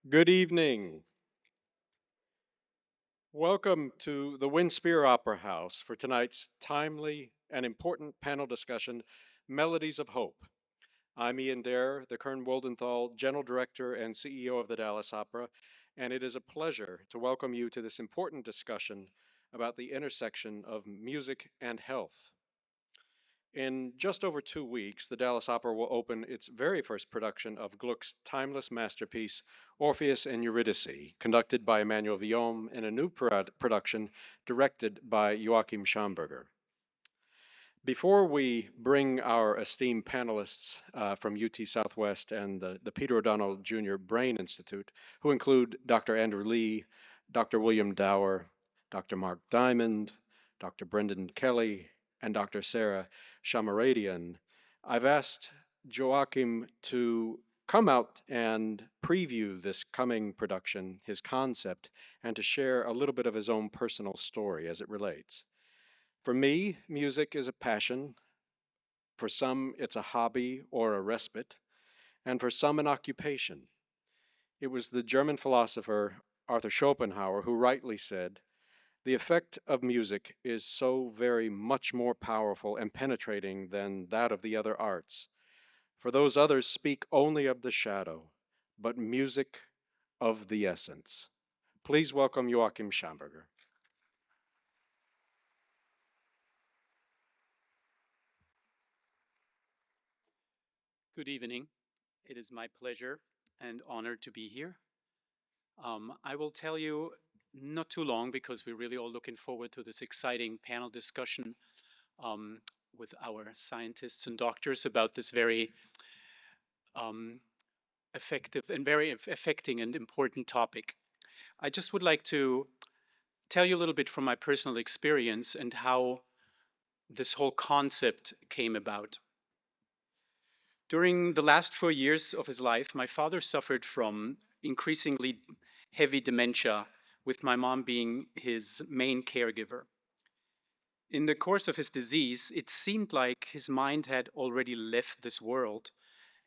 Good evening. Welcome to the Winspear Opera House for tonight's timely and important panel discussion, Melodies of Hope. I'm Ian Dare, the Kern Woldenthal General Director and CEO of the Dallas Opera, and it is a pleasure to welcome you to this important discussion about the intersection of music and health. In just over 2 weeks, the Dallas Opera will open its very first production of Gluck's timeless masterpiece, Orpheus and Eurydice, conducted by Emmanuel Villaume in a new production directed by Joachim Schamberger. Before we bring our esteemed panelists from UT Southwest and the Peter O'Donnell Jr. Brain Institute, who include Dr. Andrew Lee, Dr. William Dower, Dr. Mark Diamond, Dr. Brendan Kelly, and Dr. Sarah Shamaradian, I've asked Joachim to come out and preview this coming production, his concept, and to share a little bit of his own personal story as it relates. For me, music is a passion. For some, it's a hobby or a respite, and for some, an occupation. It was the German philosopher Arthur Schopenhauer who rightly said, the effect of music is so very much more powerful and penetrating than that of the other arts. For those others speak only of the shadow, but music of the essence. Please welcome Joachim Schamberger. Good evening. It is my pleasure and honor to be here. I will tell you not too long because we're really all looking forward to this exciting panel discussion um, with our scientists and doctors about this very um, effective and very affecting and important topic. I just would like to tell you a little bit from my personal experience and how this whole concept came about. During the last 4 years of his life, my father suffered from increasingly heavy dementia, with my mom being his main caregiver. In the course of his disease, it seemed like his mind had already left this world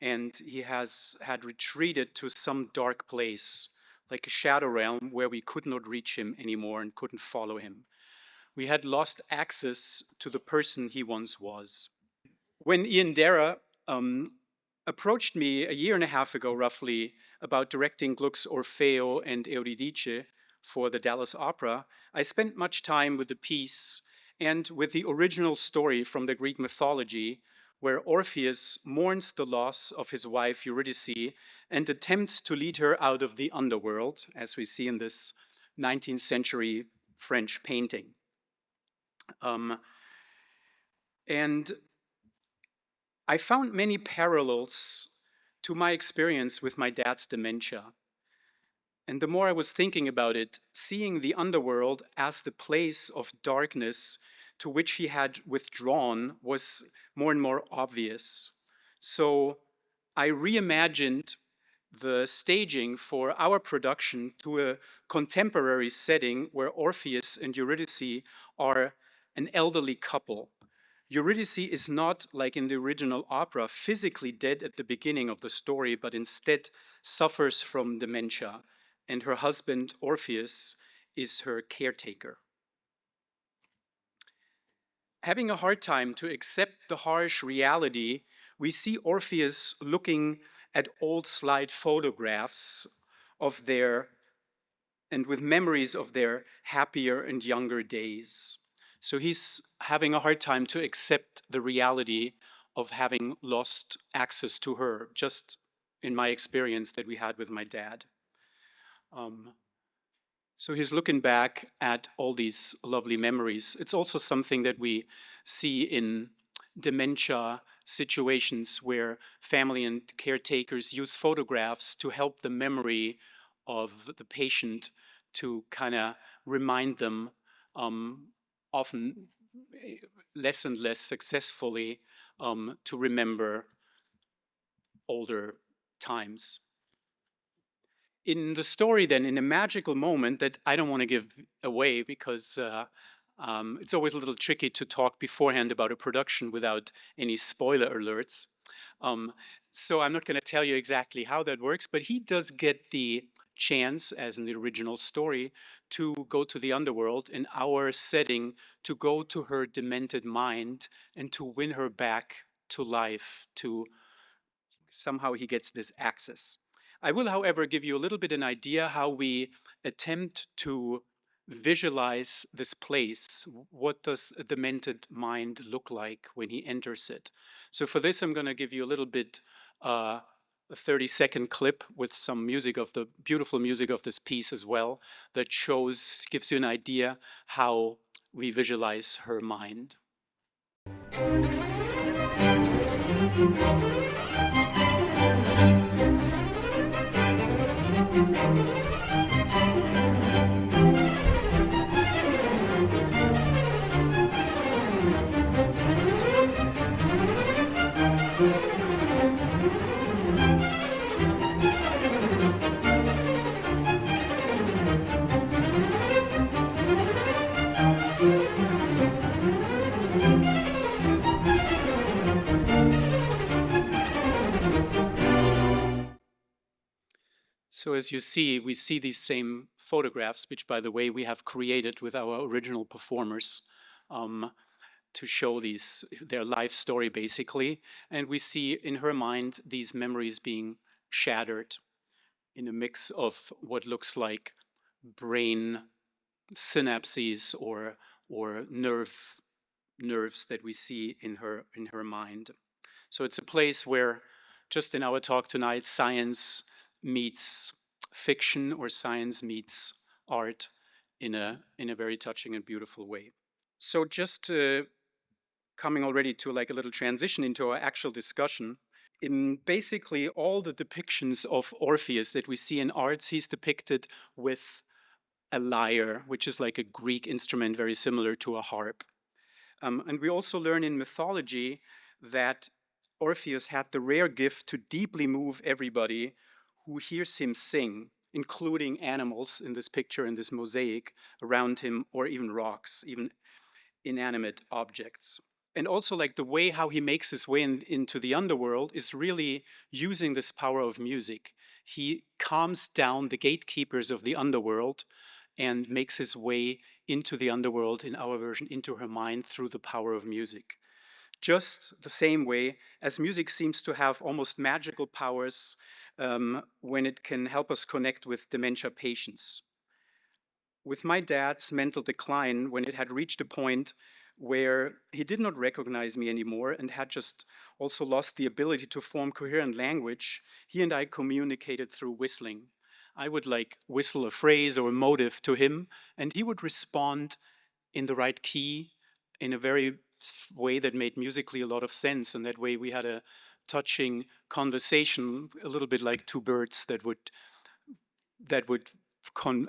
and he had retreated to some dark place, like a shadow realm where we could not reach him anymore and couldn't follow him. We had lost access to the person he once was. When Ian Dara approached me a year and a half ago, roughly, about directing Gluck's Orfeo and Eurydice for the Dallas Opera, I spent much time with the piece and with the original story from the Greek mythology, where Orpheus mourns the loss of his wife Eurydice and attempts to lead her out of the underworld, as we see in this 19th century French painting. And I found many parallels to my experience with my dad's dementia. And the more I was thinking about it, seeing the underworld as the place of darkness to which he had withdrawn was more and more obvious. So I reimagined the staging for our production to a contemporary setting where Orpheus and Eurydice are an elderly couple. Eurydice is not, like in the original opera, physically dead at the beginning of the story, but instead suffers from dementia, and her husband, Orpheus, is her caretaker. Having a hard time to accept the harsh reality, we see Orpheus looking at old slide photographs of their, and with memories of their happier and younger days. So he's having a hard time to accept the reality of having lost access to her, just in my experience that we had with my dad. So he's looking back at all these lovely memories. It's also something that we see in dementia situations where family and caretakers use photographs to help the memory of the patient to kind of remind them, often less and less successfully, to remember older times. In the story, then, in a magical moment that I don't want to give away because it's always a little tricky to talk beforehand about a production without any spoiler alerts. So I'm not going to tell you exactly how that works, but he does get the chance, as in the original story, to go to the underworld, in our setting, to go to her demented mind and to win her back to life, to somehow he gets this access. I will, however, give you a little bit an idea how we attempt to visualize this place. What does a demented mind look like when he enters it? So for this, I'm going to give you a little bit a 30-second clip with some music of the beautiful music of this piece as well that gives you an idea how we visualize her mind. So as you see, we see these same photographs, which, by the way, we have created with our original performers to show their life story, basically. And we see in her mind these memories being shattered in a mix of what looks like brain synapses or nerves that we see in her mind. So it's a place where, just in our talk tonight, science meets fiction, or science meets art in a very touching and beautiful way. So just coming already to like a little transition into our actual discussion, in basically all the depictions of Orpheus that we see in arts, he's depicted with a lyre, which is like a Greek instrument very similar to a harp. And we also learn in mythology that Orpheus had the rare gift to deeply move everybody who hears him sing, including animals in this picture, in this mosaic around him, or even rocks, even inanimate objects. And also, like, the way how he makes his way into the underworld is really using this power of music. He calms down the gatekeepers of the underworld and makes his way into the underworld, in our version, into her mind, through the power of music. Just the same way as music seems to have almost magical powers when it can help us connect with dementia patients. With my dad's mental decline, when it had reached a point where he did not recognize me anymore and had just also lost the ability to form coherent language, he and I communicated through whistling. I would like whistle a phrase or a motive to him, and he would respond in the right key, in a very way that made musically a lot of sense. And that way we had a touching conversation, a little bit like two birds that would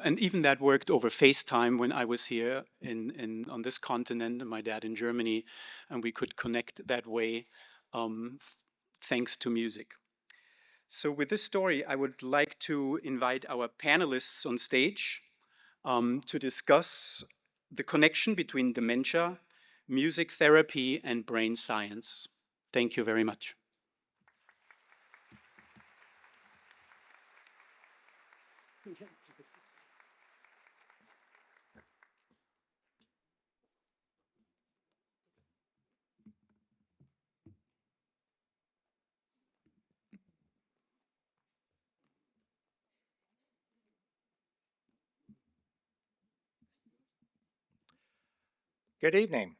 and even that worked over FaceTime when I was here on this continent and my dad in Germany, and we could connect that way, um, thanks to music. So with this story, I would like to invite our panelists on stage to discuss the connection between dementia, music therapy, and brain science. Thank you very much. Good evening.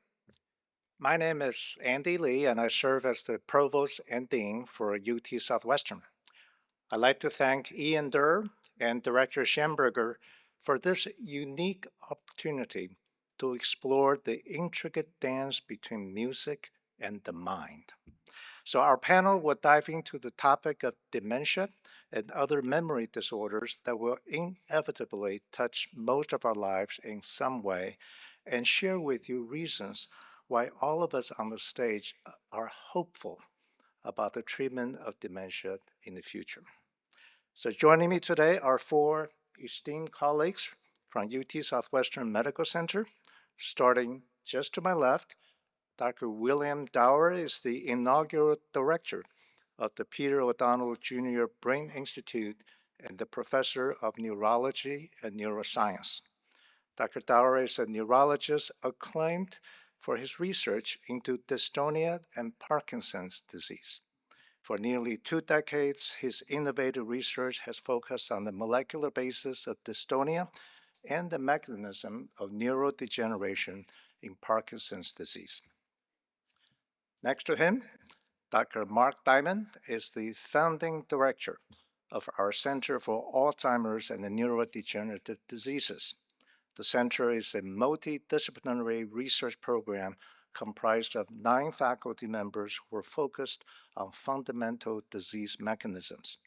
My name is Andy Lee, and I serve as the Provost and Dean for UT Southwestern. I'd like to thank Ian Durr and Director Schamberger for this unique opportunity to explore the intricate dance between music and the mind. So our panel will dive into the topic of dementia and other memory disorders that will inevitably touch most of our lives in some way, and share with you reasons why all of us on the stage are hopeful about the treatment of dementia in the future. So joining me today are four esteemed colleagues from UT Southwestern Medical Center. Starting just to my left, Dr. William Dower is the inaugural director of the Peter O'Donnell Jr. Brain Institute and the professor of neurology and neuroscience. Dr. Dauer is a neurologist acclaimed for his research into dystonia and Parkinson's disease. For nearly 2 decades, his innovative research has focused on the molecular basis of dystonia and the mechanism of neurodegeneration in Parkinson's disease. Next to him, Dr. Mark Diamond is the founding director of our Center for Alzheimer's and Neurodegenerative Diseases. The center is a multidisciplinary research program comprised of 9 faculty members who are focused on fundamental disease mechanisms.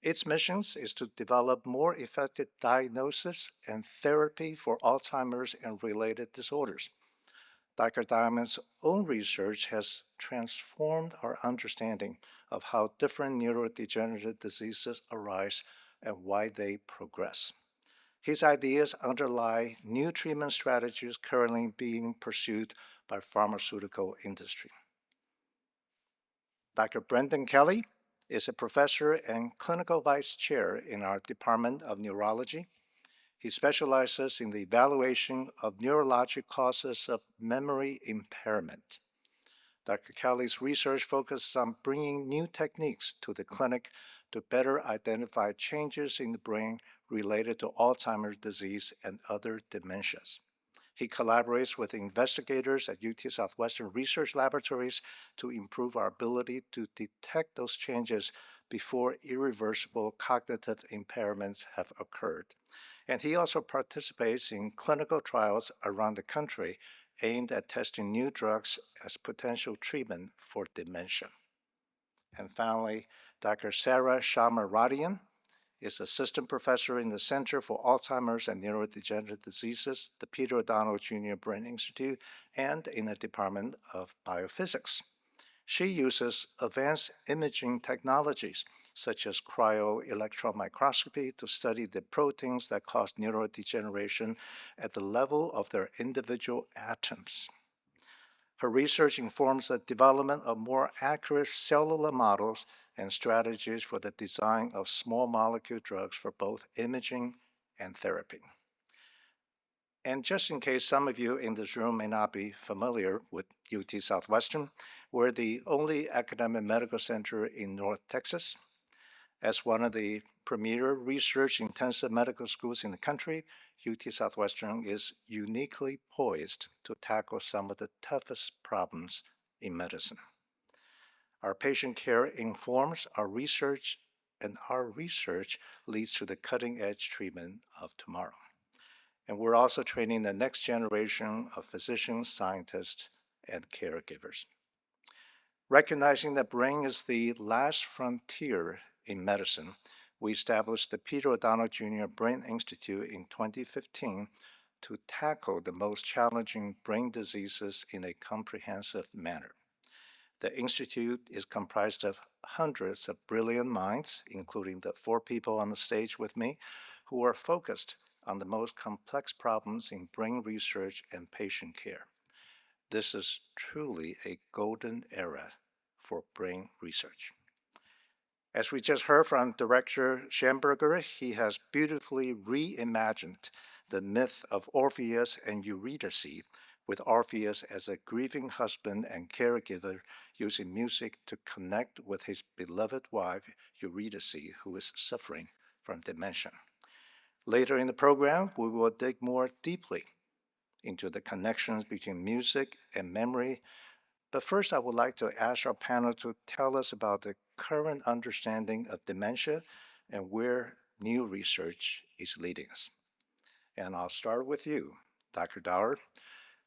Its mission is to develop more effective diagnosis and therapy for Alzheimer's and related disorders. Dr. Diamond's own research has transformed our understanding of how different neurodegenerative diseases arise and why they progress. His ideas underlie new treatment strategies currently being pursued by pharmaceutical industry. Dr. Brendan Kelly is a professor and clinical vice chair in our Department of Neurology. He specializes in the evaluation of neurologic causes of memory impairment. Dr. Kelly's research focuses on bringing new techniques to the clinic to better identify changes in the brain related to Alzheimer's disease and other dementias. He collaborates with investigators at UT Southwestern research laboratories to improve our ability to detect those changes before irreversible cognitive impairments have occurred. And he also participates in clinical trials around the country aimed at testing new drugs as potential treatment for dementia. And finally, Dr. Sarah Shamaradian is assistant professor in the Center for Alzheimer's and Neurodegenerative Diseases, the Peter O'Donnell Jr. Brain Institute, and in the Department of Biophysics. She uses advanced imaging technologies such as cryo-electron microscopy to study the proteins that cause neurodegeneration at the level of their individual atoms. Her research informs the development of more accurate cellular models and strategies for the design of small molecule drugs for both imaging and therapy. And just in case some of you in this room may not be familiar with UT Southwestern, we're the only academic medical center in North Texas. As one of the premier research-intensive medical schools in the country, UT Southwestern is uniquely poised to tackle some of the toughest problems in medicine. Our patient care informs our research, and our research leads to the cutting-edge treatment of tomorrow. And we're also training the next generation of physicians, scientists, and caregivers. Recognizing that brain is the last frontier in medicine, we established the Peter O'Donnell Jr. Brain Institute in 2015 to tackle the most challenging brain diseases in a comprehensive manner. The Institute is comprised of hundreds of brilliant minds, including the 4 people on the stage with me, who are focused on the most complex problems in brain research and patient care. This is truly a golden era for brain research. As we just heard from Director Schamberger, he has beautifully reimagined the myth of Orpheus and Eurydice, with Orpheus as a grieving husband and caregiver using music to connect with his beloved wife, Eurydice, who is suffering from dementia. Later in the program, we will dig more deeply into the connections between music and memory. But first, I would like to ask our panel to tell us about the current understanding of dementia and where new research is leading us. And I'll start with you, Dr. Dauer.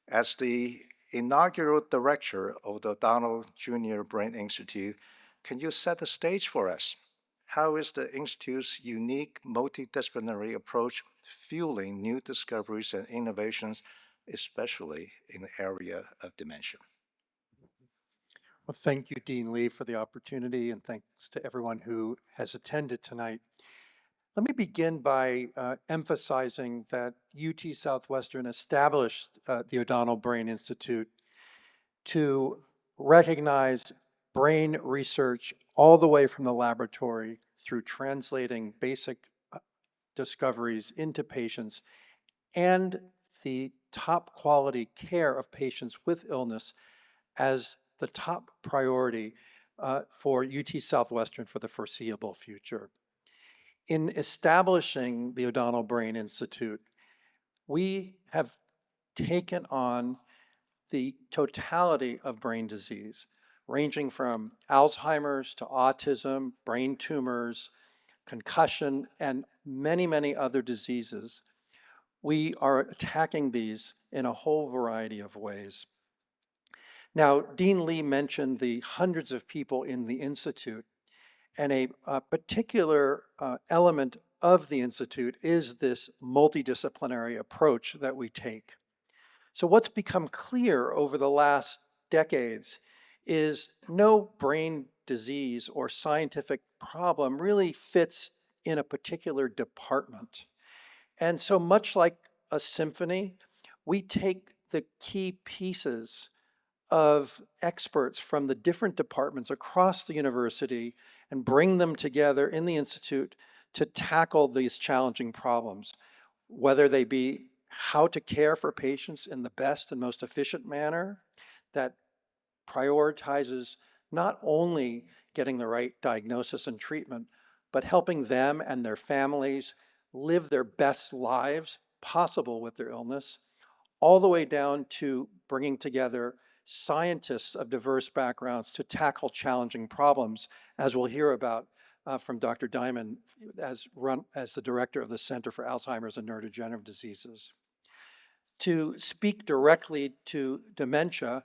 As the inaugural director of the O'Donnell Jr. Brain Institute, can you set the stage for us? How is the Institute's unique multidisciplinary approach fueling new discoveries and innovations, especially in the area of dementia? Well, thank you, Dean Lee, for the opportunity, and thanks to everyone who has attended tonight. Let me begin by emphasizing that UT Southwestern established the O'Donnell Brain Institute to recognize brain research all the way from the laboratory through translating basic discoveries into patients and the top quality care of patients with illness as the top priority for UT Southwestern for the foreseeable future. In establishing the O'Donnell Brain Institute, we have taken on the totality of brain disease, ranging from Alzheimer's to autism, brain tumors, concussion, and many, many other diseases. We are attacking these in a whole variety of ways. Now, Dean Lee mentioned the hundreds of people in the Institute, and a particular element of the Institute is this multidisciplinary approach that we take. So what's become clear over the last decades is no brain disease or scientific problem really fits in a particular department. And so much like a symphony, we take the key pieces of experts from the different departments across the university and bring them together in the Institute to tackle these challenging problems, whether they be how to care for patients in the best and most efficient manner that prioritizes not only getting the right diagnosis and treatment, but helping them and their families live their best lives possible with their illness, all the way down to bringing together scientists of diverse backgrounds to tackle challenging problems, as we'll hear about from Dr. Diamond as the director of the Center for Alzheimer's and Neurodegenerative Diseases. To speak directly to dementia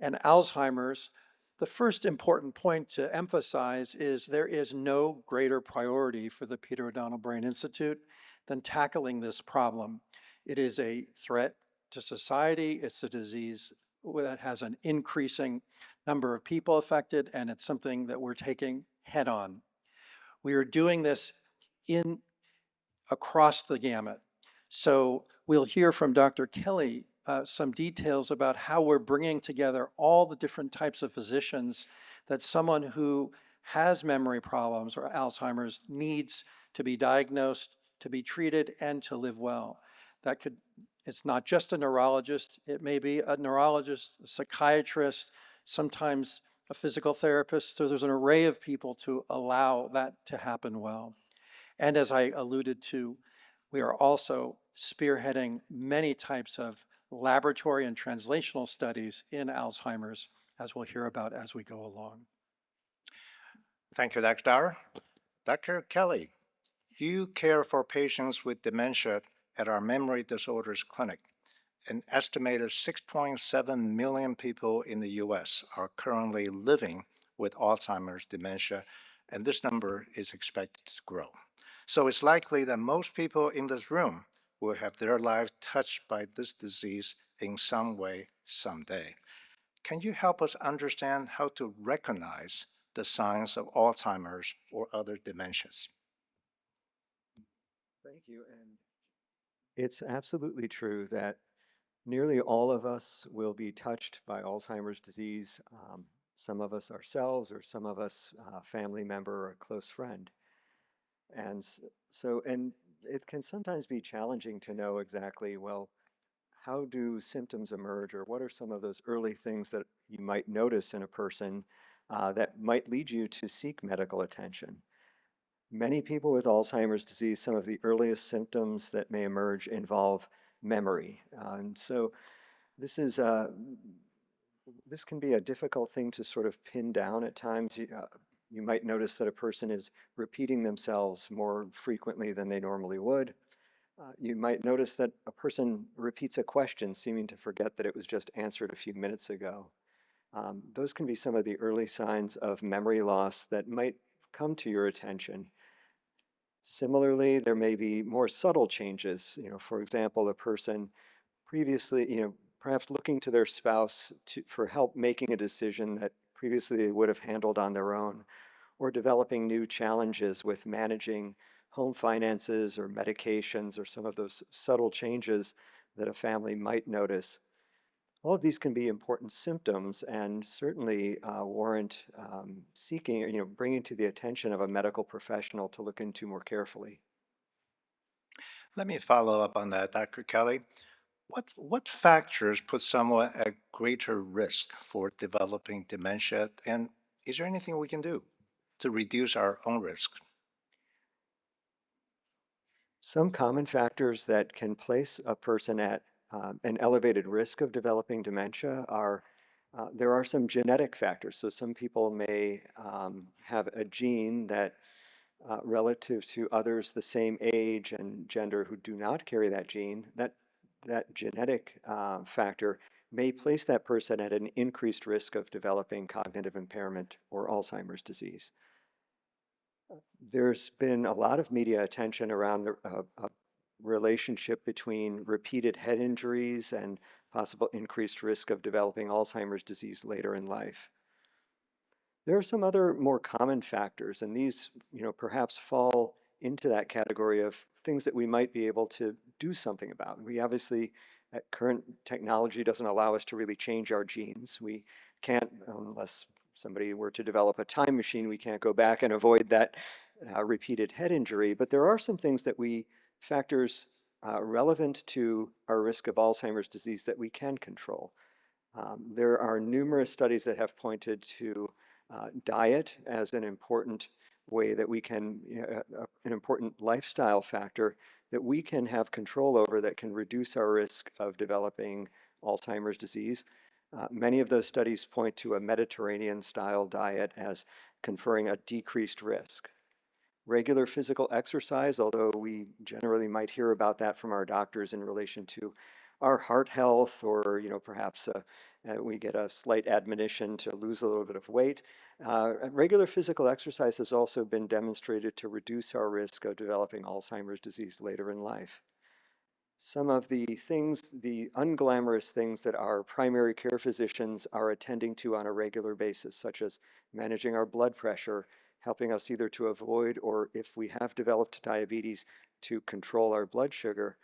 and Alzheimer's, the first important point to emphasize is there is no greater priority for the Peter O'Donnell Brain Institute than tackling this problem. It is a threat to society. It's a disease that has an increasing number of people affected, and it's something that we're taking head on. We are doing this across the gamut. So we'll hear from Dr. Kelly some details about how we're bringing together all the different types of physicians that someone who has memory problems or Alzheimer's needs to be diagnosed, to be treated, and to live well. It's not just a neurologist. It may be a neurologist, a psychiatrist, sometimes a physical therapist. So there's an array of people to allow that to happen well. And as I alluded to, we are also spearheading many types of laboratory and translational studies in Alzheimer's, as we'll hear about as we go along. Thank you, Dr. Dara. Dr. Kelly, you care for patients with dementia at our Memory Disorders Clinic. An estimated 6.7 million people in the US are currently living with Alzheimer's dementia, and this number is expected to grow. So it's likely that most people in this room will have their lives touched by this disease in some way someday. Can you help us understand how to recognize the signs of Alzheimer's or other dementias? Thank you. And it's absolutely true that nearly all of us will be touched by Alzheimer's disease, some of us ourselves, or some of us a family member or a close friend. And it can sometimes be challenging to know exactly, well, how do symptoms emerge, or what are some of those early things that you might notice in a person that might lead you to seek medical attention. Many people with Alzheimer's disease, some of the earliest symptoms that may emerge involve memory. And so this can be a difficult thing to sort of pin down at times. You might notice that a person is repeating themselves more frequently than they normally would. You might notice that a person repeats a question, seeming to forget that it was just answered a few minutes ago. Those can be some of the early signs of memory loss that might come to your attention. Similarly, there may be more subtle changes. For example, a person previously, perhaps looking to their spouse for help making a decision that previously they would have handled on their own, or developing new challenges with managing home finances or medications, or some of those subtle changes that a family might notice. All of these can be important symptoms and certainly warrant seeking, bringing to the attention of a medical professional to look into more carefully. Let me follow up on that, Dr. Kelly. What factors put someone at greater risk for developing dementia? And is there anything we can do to reduce our own risk? Some common factors that can place a person at an elevated risk of developing dementia are there are some genetic factors. So some people may have a gene that relative to others the same age and gender who do not carry that gene, that genetic factor may place that person at an increased risk of developing cognitive impairment or Alzheimer's disease. There's been a lot of media attention around the relationship between repeated head injuries and possible increased risk of developing Alzheimer's disease later in life. There are some other more common factors, and these, perhaps fall into that category of things that we might be able to do something about. We obviously, current technology doesn't allow us to really change our genes. We can't, unless somebody were to develop a time machine, we can't go back and avoid that repeated head injury. But there are some things that factors relevant to our risk of Alzheimer's disease that we can control. There are numerous studies that have pointed to diet as an important way that we can, an important lifestyle factor that we can have control over that can reduce our risk of developing Alzheimer's disease. Many of those studies point to a Mediterranean style diet as conferring a decreased risk. Regular physical exercise, although we generally might hear about that from our doctors in relation to our heart health, or perhaps we get a slight admonition to lose a little bit of weight. Regular physical exercise has also been demonstrated to reduce our risk of developing Alzheimer's disease later in life. Some of the things, the unglamorous things that our primary care physicians are attending to on a regular basis, such as managing our blood pressure, helping us either to avoid, or if we have developed diabetes, to control our blood sugar.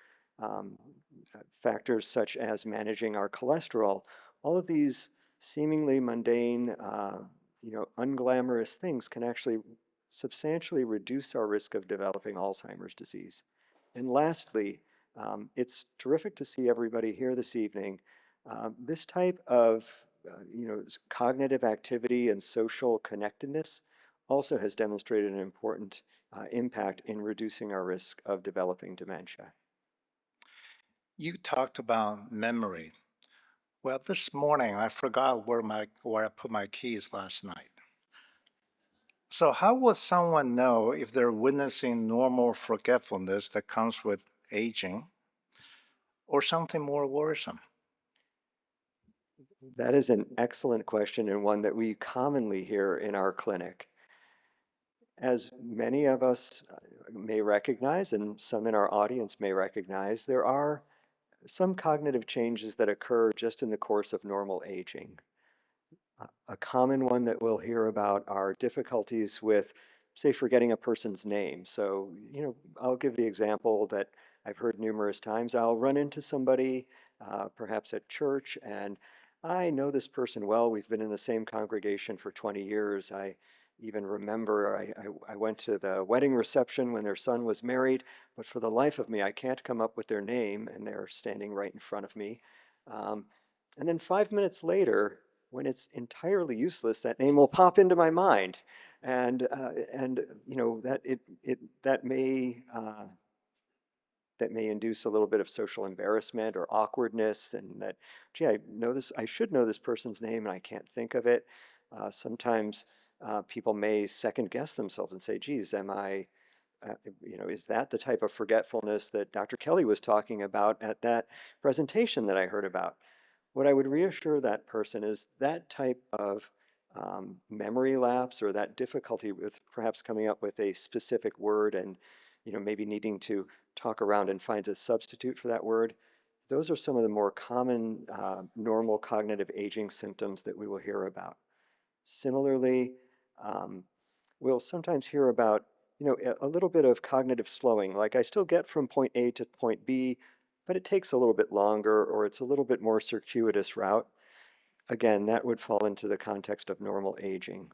Factors such as managing our cholesterol, all of these seemingly mundane, unglamorous things can actually substantially reduce our risk of developing Alzheimer's disease. And lastly, it's terrific to see everybody here this evening. This type of cognitive activity and social connectedness also has demonstrated an important impact in reducing our risk of developing dementia. You talked about memory. Well, this morning I forgot where I put my keys last night. So how would someone know if they're witnessing normal forgetfulness that comes with aging or something more worrisome? That is an excellent question, and one that we commonly hear in our clinic. As many of us may recognize, and some in our audience may recognize, there are some cognitive changes that occur just in the course of normal aging. A common one that we'll hear about are difficulties with, say, forgetting a person's name. So, I'll give the example that I've heard numerous times. I'll run into somebody, perhaps at church, and I know this person well. We've been in the same congregation for 20 years. I even remember I went to the wedding reception when their son was married, but for the life of me, I can't come up with their name, and they're standing right in front of me. And then 5 minutes later, when it's entirely useless, that name will pop into my mind, and that may induce a little bit of social embarrassment or awkwardness, and that, gee, I should know this person's name, and I can't think of it. Sometimes people may second guess themselves and say, geez, is that the type of forgetfulness that Dr. Kelly was talking about at that presentation that I heard about? What I would reassure that person is that type of memory lapse, or that difficulty with perhaps coming up with a specific word and maybe needing to talk around and find a substitute for that word, those are some of the more common normal cognitive aging symptoms that we will hear about. Similarly, we'll sometimes hear about a little bit of cognitive slowing, like I still get from point A to point B, but it takes a little bit longer or it's a little bit more circuitous route. Again, that would fall into the context of normal aging.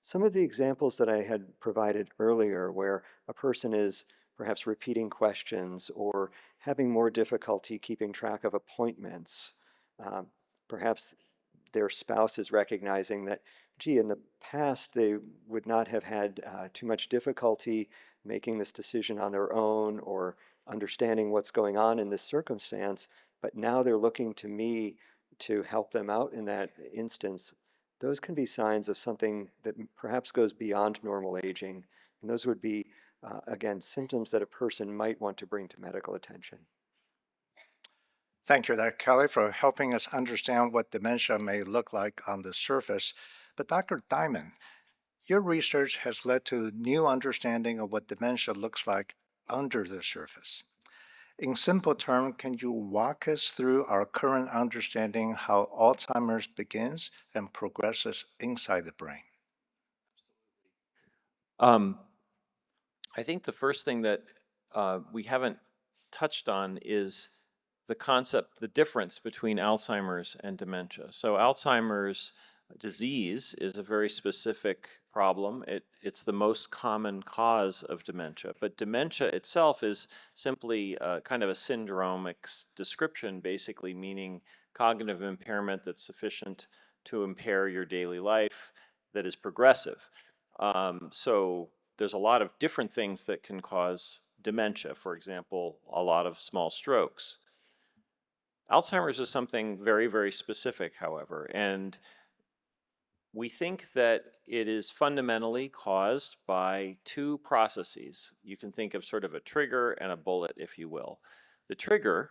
Some of the examples that I had provided earlier, where a person is perhaps repeating questions or having more difficulty keeping track of appointments, um, perhaps their spouse is recognizing that, gee, in the past they would not have had too much difficulty making this decision on their own or understanding what's going on in this circumstance, but now they're looking to me to help them out in that instance. Those can be signs of something that perhaps goes beyond normal aging, and those would be, again, symptoms that a person might want to bring to medical attention. Thank you, Dr. Kelly, for helping us understand what dementia may look like on the surface. But Dr. Diamond, your research has led to new understanding of what dementia looks like under the surface. In simple terms, can you walk us through our current understanding how Alzheimer's begins and progresses inside the brain? Um, I think the first thing that we haven't touched on is the concept, the difference between Alzheimer's and dementia. So Alzheimer's disease is a very specific problem. It's the most common cause of dementia, but dementia itself is simply kind of a syndromic description, basically meaning cognitive impairment that's sufficient to impair your daily life that is progressive. So there's a lot of different things that can cause dementia. For example, a lot of small strokes. Alzheimer's is something very, very specific, however, and we think that it is fundamentally caused by two processes. You can think of sort of a trigger and a bullet, if you will. The trigger,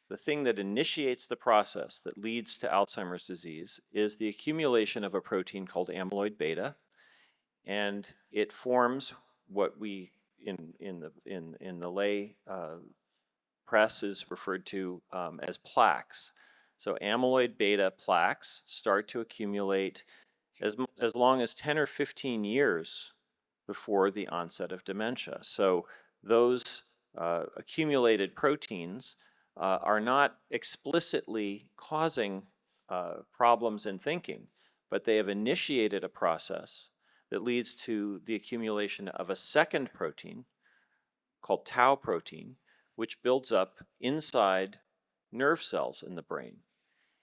the thing that initiates the process that leads to Alzheimer's disease, is the accumulation of a protein called amyloid beta, and it forms what we in the lay press is referred to as plaques. So amyloid beta plaques start to accumulate as long as 10 or 15 years before the onset of dementia. So those accumulated proteins are not explicitly causing problems in thinking, but they have initiated a process that leads to the accumulation of a second protein called tau protein, which builds up inside nerve cells in the brain.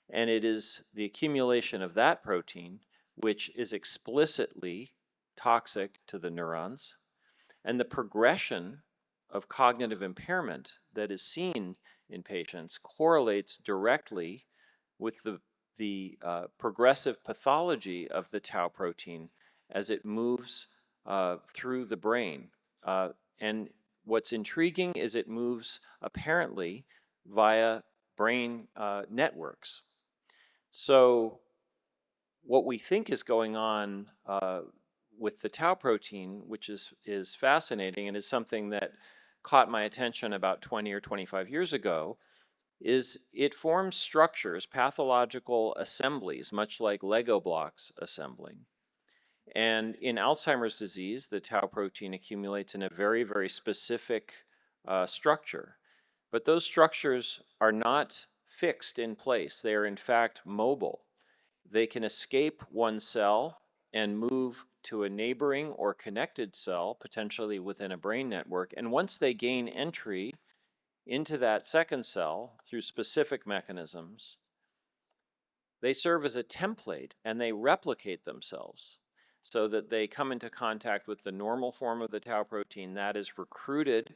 And it is the accumulation of that protein which is explicitly toxic to the neurons. And the progression of cognitive impairment that is seen in patients correlates directly with the progressive pathology of the tau protein as it moves through the brain. And what's intriguing is it moves apparently via brain networks. So what we think is going on with the tau protein, which is fascinating and is something that caught my attention about 20 or 25 years ago, is it forms structures, pathological assemblies, much like Lego blocks assembling. And in Alzheimer's disease, the tau protein accumulates in a very, very specific structure. But those structures are not fixed in place. They are in fact mobile. They can escape one cell and move to a neighboring or connected cell, potentially within a brain network. And once they gain entry into that second cell through specific mechanisms, they serve as a template and they replicate themselves so that they come into contact with the normal form of the tau protein that is recruited,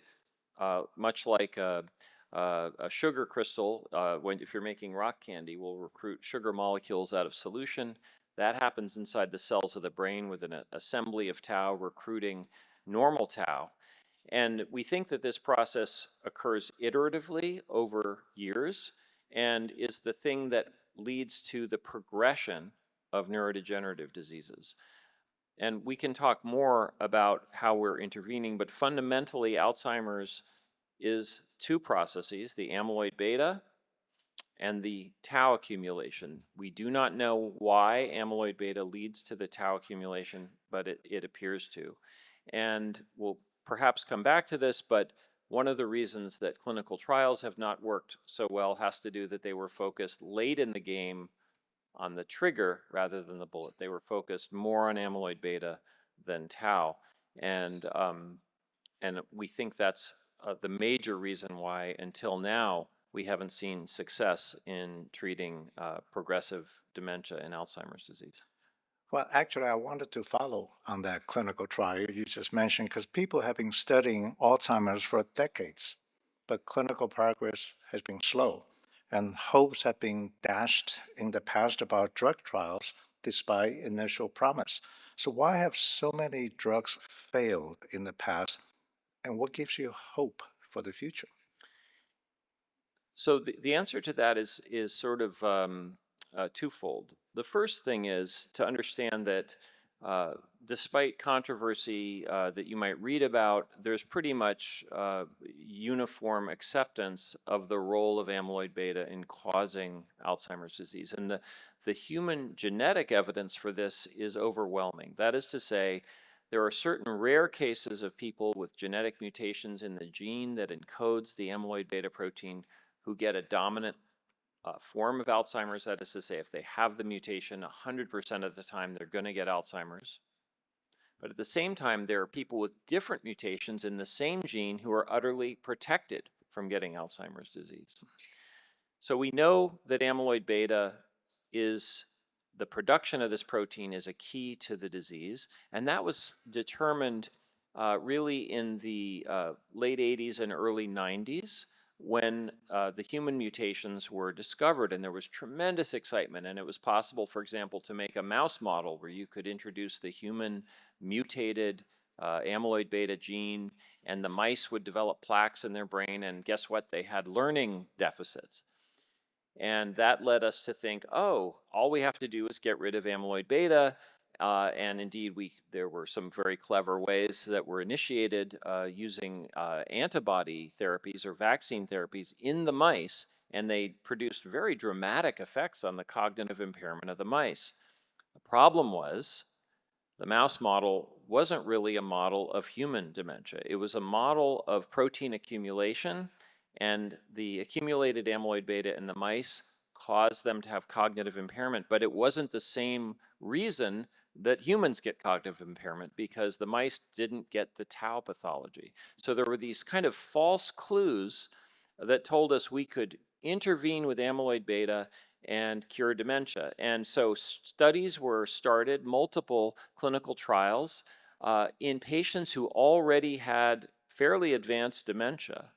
much like a sugar crystal, if you're making rock candy, will recruit sugar molecules out of solution. That happens inside the cells of the brain with an assembly of tau recruiting normal tau. And we think that this process occurs iteratively over years and is the thing that leads to the progression of neurodegenerative diseases. And we can talk more about how we're intervening, but fundamentally Alzheimer's is two processes, the amyloid beta and the tau accumulation. We do not know why amyloid beta leads to the tau accumulation, but it appears to. And we'll perhaps come back to this, but one of the reasons that clinical trials have not worked so well has to do that they were focused late in the game on the trigger rather than the bullet. They were focused more on amyloid beta than tau. And we think that's the major reason why, until now, we haven't seen success in treating progressive dementia in Alzheimer's disease. Well, actually, I wanted to follow on that clinical trial you just mentioned because people have been studying Alzheimer's for decades, but clinical progress has been slow, and hopes have been dashed in the past about drug trials despite initial promise. So, why have so many drugs failed in the past, and what gives you hope for the future? So the answer to that is sort of twofold. The first thing is to understand that despite controversy that you might read about, there's pretty much uniform acceptance of the role of amyloid beta in causing Alzheimer's disease. And the human genetic evidence for this is overwhelming. That is to say, there are certain rare cases of people with genetic mutations in the gene that encodes the amyloid beta protein who get a dominant form of Alzheimer's. That is to say, if they have the mutation, 100% of the time they're going to get Alzheimer's. But at the same time, there are people with different mutations in the same gene who are utterly protected from getting Alzheimer's disease. So we know that amyloid beta is, the production of this protein is a key to the disease, and that was determined really in the late 80s and early 90s when the human mutations were discovered, and there was tremendous excitement. And it was possible, for example, to make a mouse model where you could introduce the human mutated amyloid beta gene, and the mice would develop plaques in their brain, and guess what? They had learning deficits. And that led us to think, oh, all we have to do is get rid of amyloid beta. And indeed, there were some very clever ways that were initiated using antibody therapies or vaccine therapies in the mice, and they produced very dramatic effects on the cognitive impairment of the mice. The problem was the mouse model wasn't really a model of human dementia. It was a model of protein accumulation, and the accumulated amyloid beta in the mice caused them to have cognitive impairment, but it wasn't the same reason that humans get cognitive impairment, because the mice didn't get the tau pathology. So there were these kind of false clues that told us we could intervene with amyloid beta and cure dementia. And so studies were started, multiple clinical trials in patients who already had fairly advanced dementia.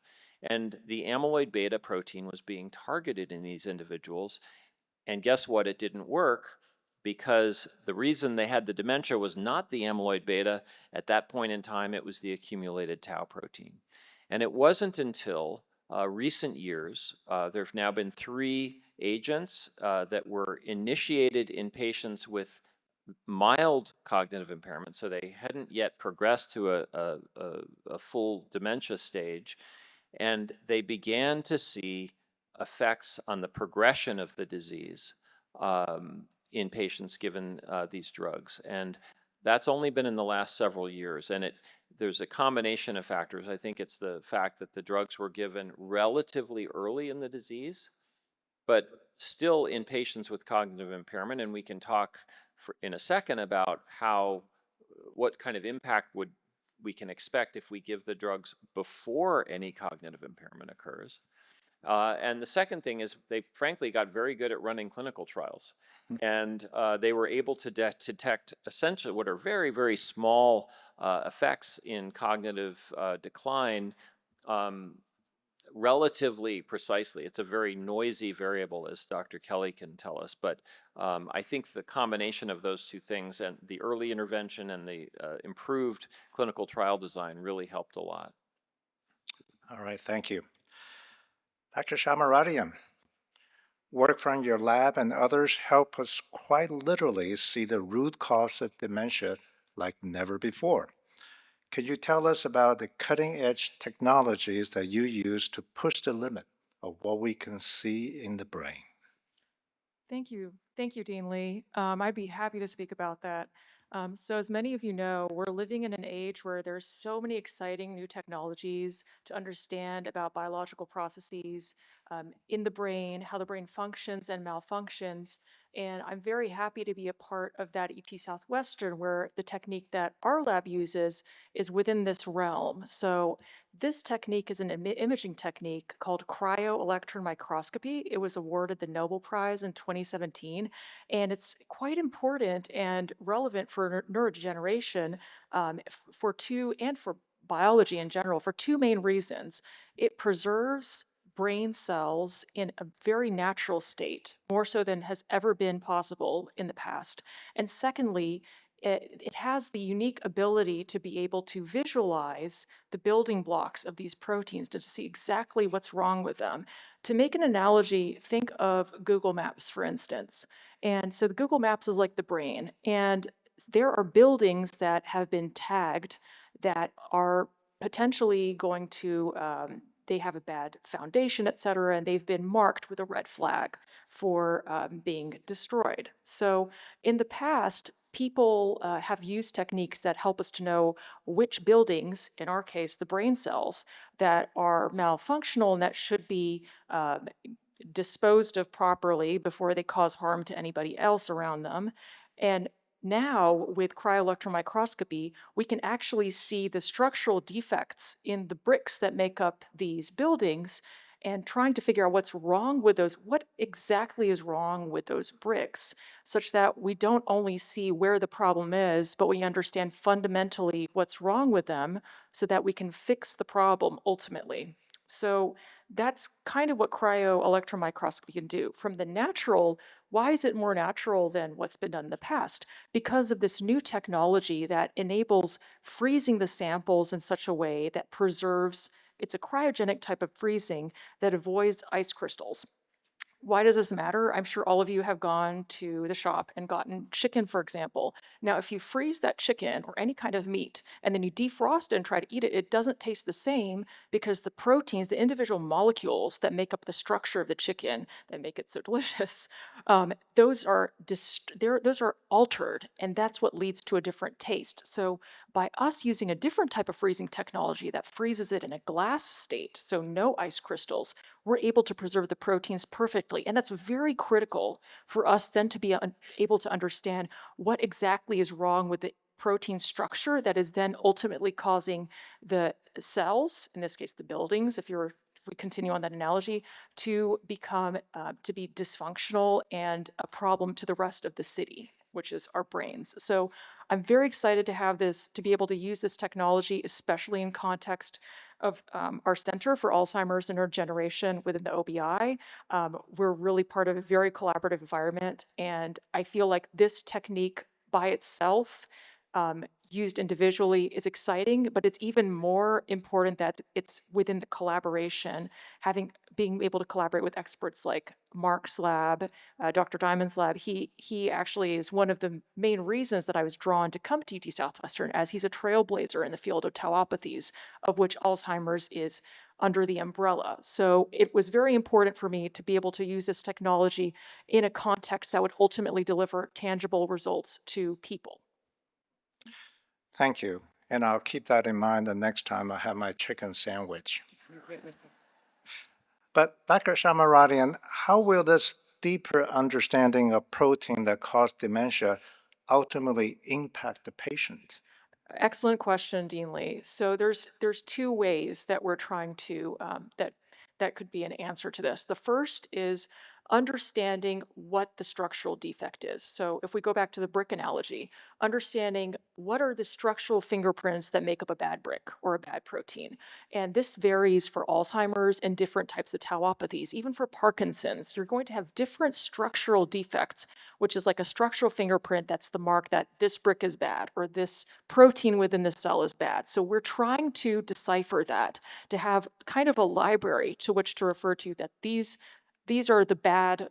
And the amyloid beta protein was being targeted in these individuals. And guess what? It didn't work, because the reason they had the dementia was not the amyloid beta. At that point in time, it was the accumulated tau protein. And it wasn't until recent years, there have now been 3 agents that were initiated in patients with mild cognitive impairment, so they hadn't yet progressed to a full dementia stage, and they began to see effects on the progression of the disease in patients given these drugs. And that's only been in the last several years, and there's a combination of factors. I think it's the fact that the drugs were given relatively early in the disease, but still in patients with cognitive impairment, and we can talk in a second about what kind of impact we can expect if we give the drugs before any cognitive impairment occurs. And the second thing is they frankly got very good at running clinical trials. And they were able to detect essentially what are very, very small effects in cognitive decline relatively precisely. It's a very noisy variable, as Dr. Kelly can tell us. But I think the combination of those two things, and the early intervention and the improved clinical trial design, really helped a lot. All right, thank you. Dr. Shamaradian, work from your lab and others help us quite literally see the root cause of dementia like never before. Can you tell us about the cutting edge technologies that you use to push the limit of what we can see in the brain? Thank you. Thank you, Dean Lee. I'd be happy to speak about that. So as many of you know, we're living in an age where there's so many exciting new technologies to understand about biological processes in the brain, how the brain functions and malfunctions. And I'm very happy to be a part of that UT Southwestern, where the technique that our lab uses is within this realm. So this technique is an imaging technique called cryo-electron microscopy. It was awarded the Nobel Prize in 2017, and it's quite important and relevant for neurodegeneration for two, and for biology in general, for two main reasons. It preserves brain cells in a very natural state, more so than has ever been possible in the past. And secondly, it has the unique ability to be able to visualize the building blocks of these proteins to see exactly what's wrong with them. To make an analogy, think of Google Maps, for instance. And so the Google Maps is like the brain, and there are buildings that have been tagged that are potentially going to, they have a bad foundation, et cetera, and they've been marked with a red flag for being destroyed. So in the past, people have used techniques that help us to know which buildings, in our case, the brain cells, that are malfunctional and that should be disposed of properly before they cause harm to anybody else around them. And now, with cryo-electron microscopy, we can actually see the structural defects in the bricks that make up these buildings, and trying to figure out what's wrong with those, what exactly is wrong with those bricks, such that we don't only see where the problem is, but we understand fundamentally what's wrong with them so that we can fix the problem ultimately. So that's kind of what cryo-electron microscopy can do. From the natural, why is it more natural than what's been done in the past? Because of this new technology that enables freezing the samples in such a way that preserves, it's a cryogenic type of freezing that avoids ice crystals. Why does this matter? I'm sure all of you have gone to the shop and gotten chicken, for example. Now, if you freeze that chicken or any kind of meat and then you defrost it and try to eat it, it doesn't taste the same because the proteins, the individual molecules that make up the structure of the chicken that make it so delicious, those are those are altered, and that's what leads to a different taste. So by us using a different type of freezing technology that freezes it in a glass state, so no ice crystals, we're able to preserve the proteins perfectly. And that's very critical for us then to be able to understand what exactly is wrong with the protein structure that is then ultimately causing the cells, in this case the buildings, if we continue on that analogy, to become, to be dysfunctional and a problem to the rest of the city, which is our brains. So I'm very excited to have this, to be able to use this technology, especially in context of our Center for Alzheimer's and Neurodegeneration within the OBI. We're really part of a very collaborative environment, and I feel like this technique by itself, used individually, is exciting, but it's even more important that it's within the collaboration, being able to collaborate with experts like Mark's lab, Dr. Diamond's lab. He actually is one of the main reasons that I was drawn to come to UT Southwestern, as he's a trailblazer in the field of tauopathies, of which Alzheimer's is under the umbrella. So it was very important for me to be able to use this technology in a context that would ultimately deliver tangible results to people. Thank you. And I'll keep that in mind the next time I have my chicken sandwich. But Dr. Shamaradian, how will this deeper understanding of protein that cause dementia ultimately impact the patient? Excellent question, Dean Lee. So there's two ways that we're trying to that could be an answer to this. The first is understanding what the structural defect is. So if we go back to the brick analogy, understanding what are the structural fingerprints that make up a bad brick or a bad protein. And this varies for Alzheimer's and different types of tauopathies. Even for Parkinson's, you're going to have different structural defects, which is like a structural fingerprint that's the mark that this brick is bad or this protein within the cell is bad. So we're trying to decipher that, to have kind of a library to which to refer to that these are the bad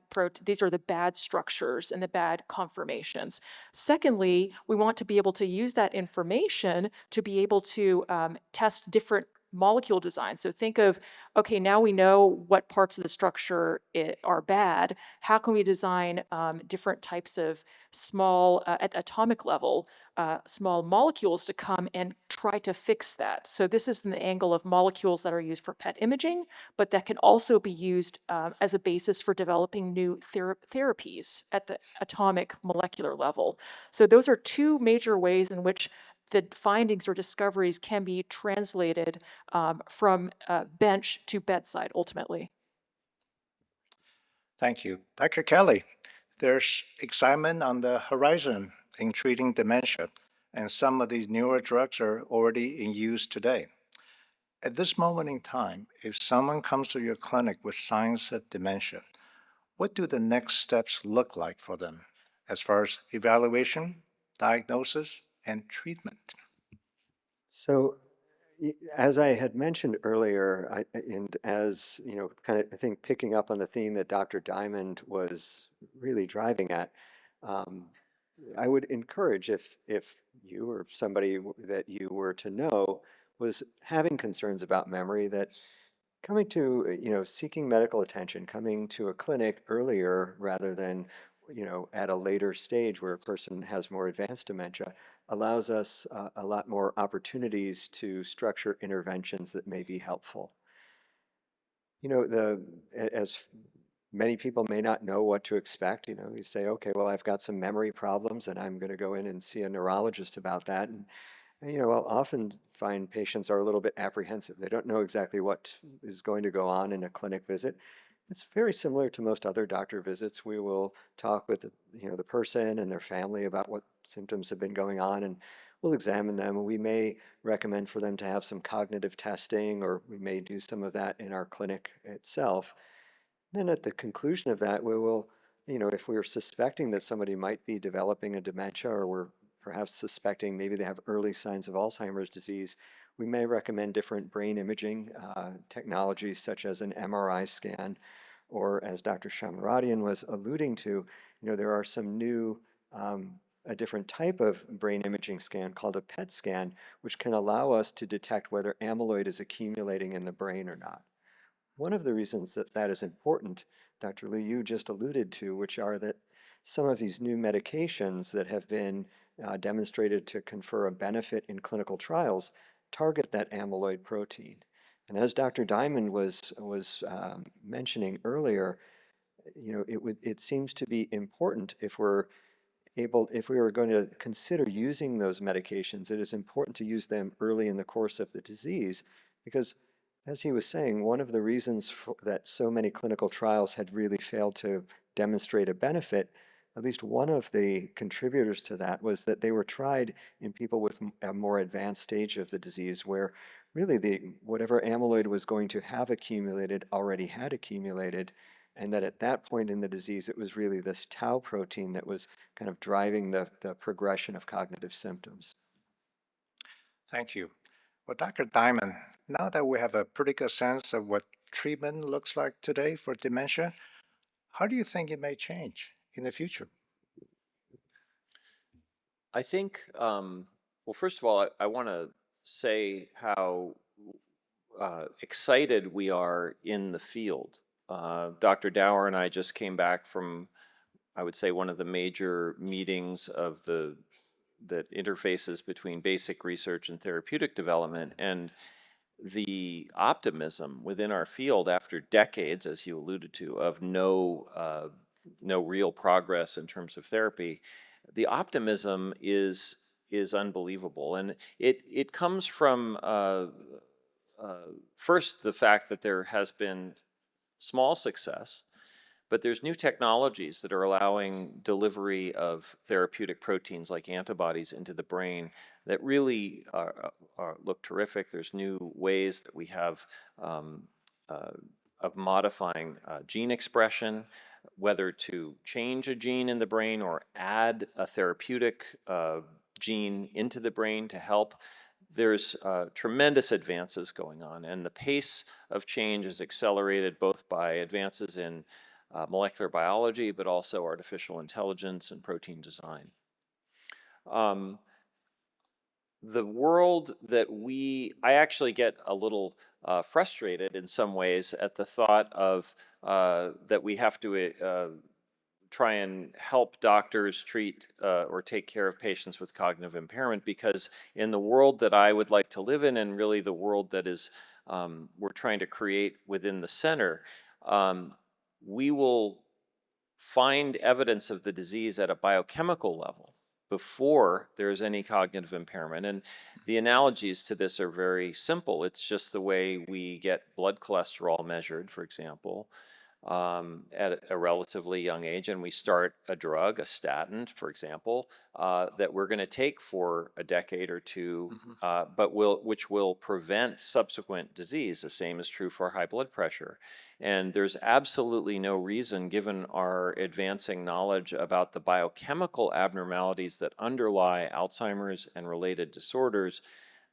structures and the bad conformations. Secondly, we want to be able to use that information to be able to test different molecule design. So think of, okay, now we know what parts of the structure are bad. How can we design different types of small, at atomic level, small molecules to come and try to fix that? So this is in the angle of molecules that are used for PET imaging, but that can also be used as a basis for developing new therapies at the atomic molecular level. So those are two major ways in which the findings or discoveries can be translated from bench to bedside ultimately. Thank you. Dr. Kelly, there's excitement on the horizon in treating dementia, and some of these newer drugs are already in use today. At this moment in time, if someone comes to your clinic with signs of dementia, what do the next steps look like for them as far as evaluation, diagnosis, and treatment? So, as I had mentioned earlier, and as you know, kind of I think picking up on the theme that Dr. Diamond was really driving at, um, I would encourage if you or somebody that you were to know was having concerns about memory, that coming to, seeking medical attention, coming to a clinic earlier rather than, at a later stage where a person has more advanced dementia, allows us a lot more opportunities to structure interventions that may be helpful. As many people may not know what to expect, you say, okay, well, I've got some memory problems and I'm going to go in and see a neurologist about that. And I'll often find patients are a little bit apprehensive. They don't know exactly what is going to go on in a clinic visit. It's very similar to most other doctor visits. We will talk with the person and their family about what symptoms have been going on, and we'll examine them. We may recommend for them to have some cognitive testing, or we may do some of that in our clinic itself. Then at the conclusion of that, we will, if we're suspecting that somebody might be developing a dementia, or we're perhaps suspecting maybe they have early signs of Alzheimer's disease, we may recommend different brain imaging technologies such as an MRI scan, or as Dr. Shamradian was alluding to, there are some new, a different type of brain imaging scan called a PET scan, which can allow us to detect whether amyloid is accumulating in the brain or not. One of the reasons that that is important, Dr. Lee, you just alluded to, which are that some of these new medications that have been demonstrated to confer a benefit in clinical trials target that amyloid protein. And as Dr. Diamond was mentioning earlier, it seems to be important if we are going to consider using those medications, it is important to use them early in the course of the disease, because as he was saying, one of the reasons that so many clinical trials had really failed to demonstrate a benefit, at least one of the contributors to that, was that they were tried in people with a more advanced stage of the disease, where really whatever amyloid was going to have accumulated already had accumulated, and that at that point in the disease, it was really this tau protein that was kind of driving the progression of cognitive symptoms. Thank you. Well, Dr. Diamond, now that we have a pretty good sense of what treatment looks like today for dementia, how do you think it may change in the future? I think, well, first of all, I want to say how excited we are in the field. Dr. Dower and I just came back from, I would say, one of the major meetings of that interfaces between basic research and therapeutic development, and the optimism within our field after decades, as you alluded to, of no real progress in terms of therapy. The optimism is unbelievable, and it comes from first the fact that there has been small success, but there's new technologies that are allowing delivery of therapeutic proteins like antibodies into the brain that really look terrific. There's new ways that we have of modifying gene expression, whether to change a gene in the brain or add a therapeutic gene into the brain to help. There's tremendous advances going on, and the pace of change is accelerated both by advances in molecular biology, but also artificial intelligence and protein design. the world that I actually get a little frustrated in some ways at the thought of that we have to try and help doctors treat or take care of patients with cognitive impairment, because in the world that I would like to live in, and really the world that is we're trying to create within the center, we will find evidence of the disease at a biochemical level before there's any cognitive impairment. And the analogies to this are very simple. It's just the way we get blood cholesterol measured, for example, at a relatively young age, and we start a drug, a statin, for example, that we're going to take for a decade or two, which will prevent subsequent disease. The same is true for high blood pressure. And there's absolutely no reason, given our advancing knowledge about the biochemical abnormalities that underlie Alzheimer's and related disorders,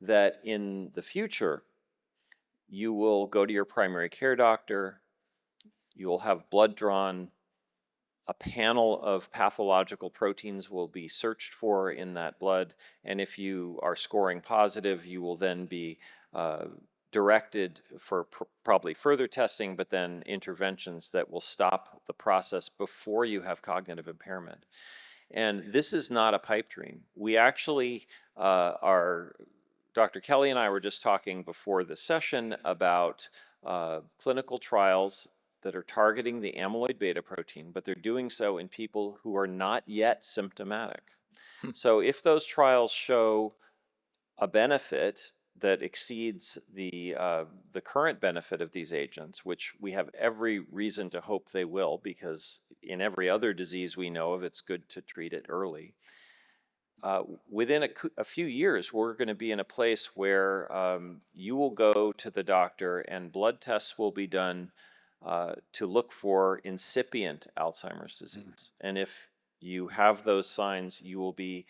that in the future, you will go to your primary care doctor, you will have blood drawn, a panel of pathological proteins will be searched for in that blood, and if you are scoring positive, you will then be directed for probably further testing, but then interventions that will stop the process before you have cognitive impairment. And this is not a pipe dream. We actually Dr. Kelly and I were just talking before the session about clinical trials that are targeting the amyloid beta protein, but they're doing so in people who are not yet symptomatic. So if those trials show a benefit that exceeds the current benefit of these agents, which we have every reason to hope they will, because in every other disease we know of, it's good to treat it early. Within a few years, we're going to be in a place where you will go to the doctor and blood tests will be done to look for incipient Alzheimer's disease. And if you have those signs, you will be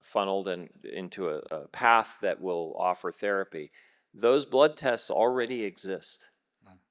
funneled into a path that will offer therapy. Those blood tests already exist.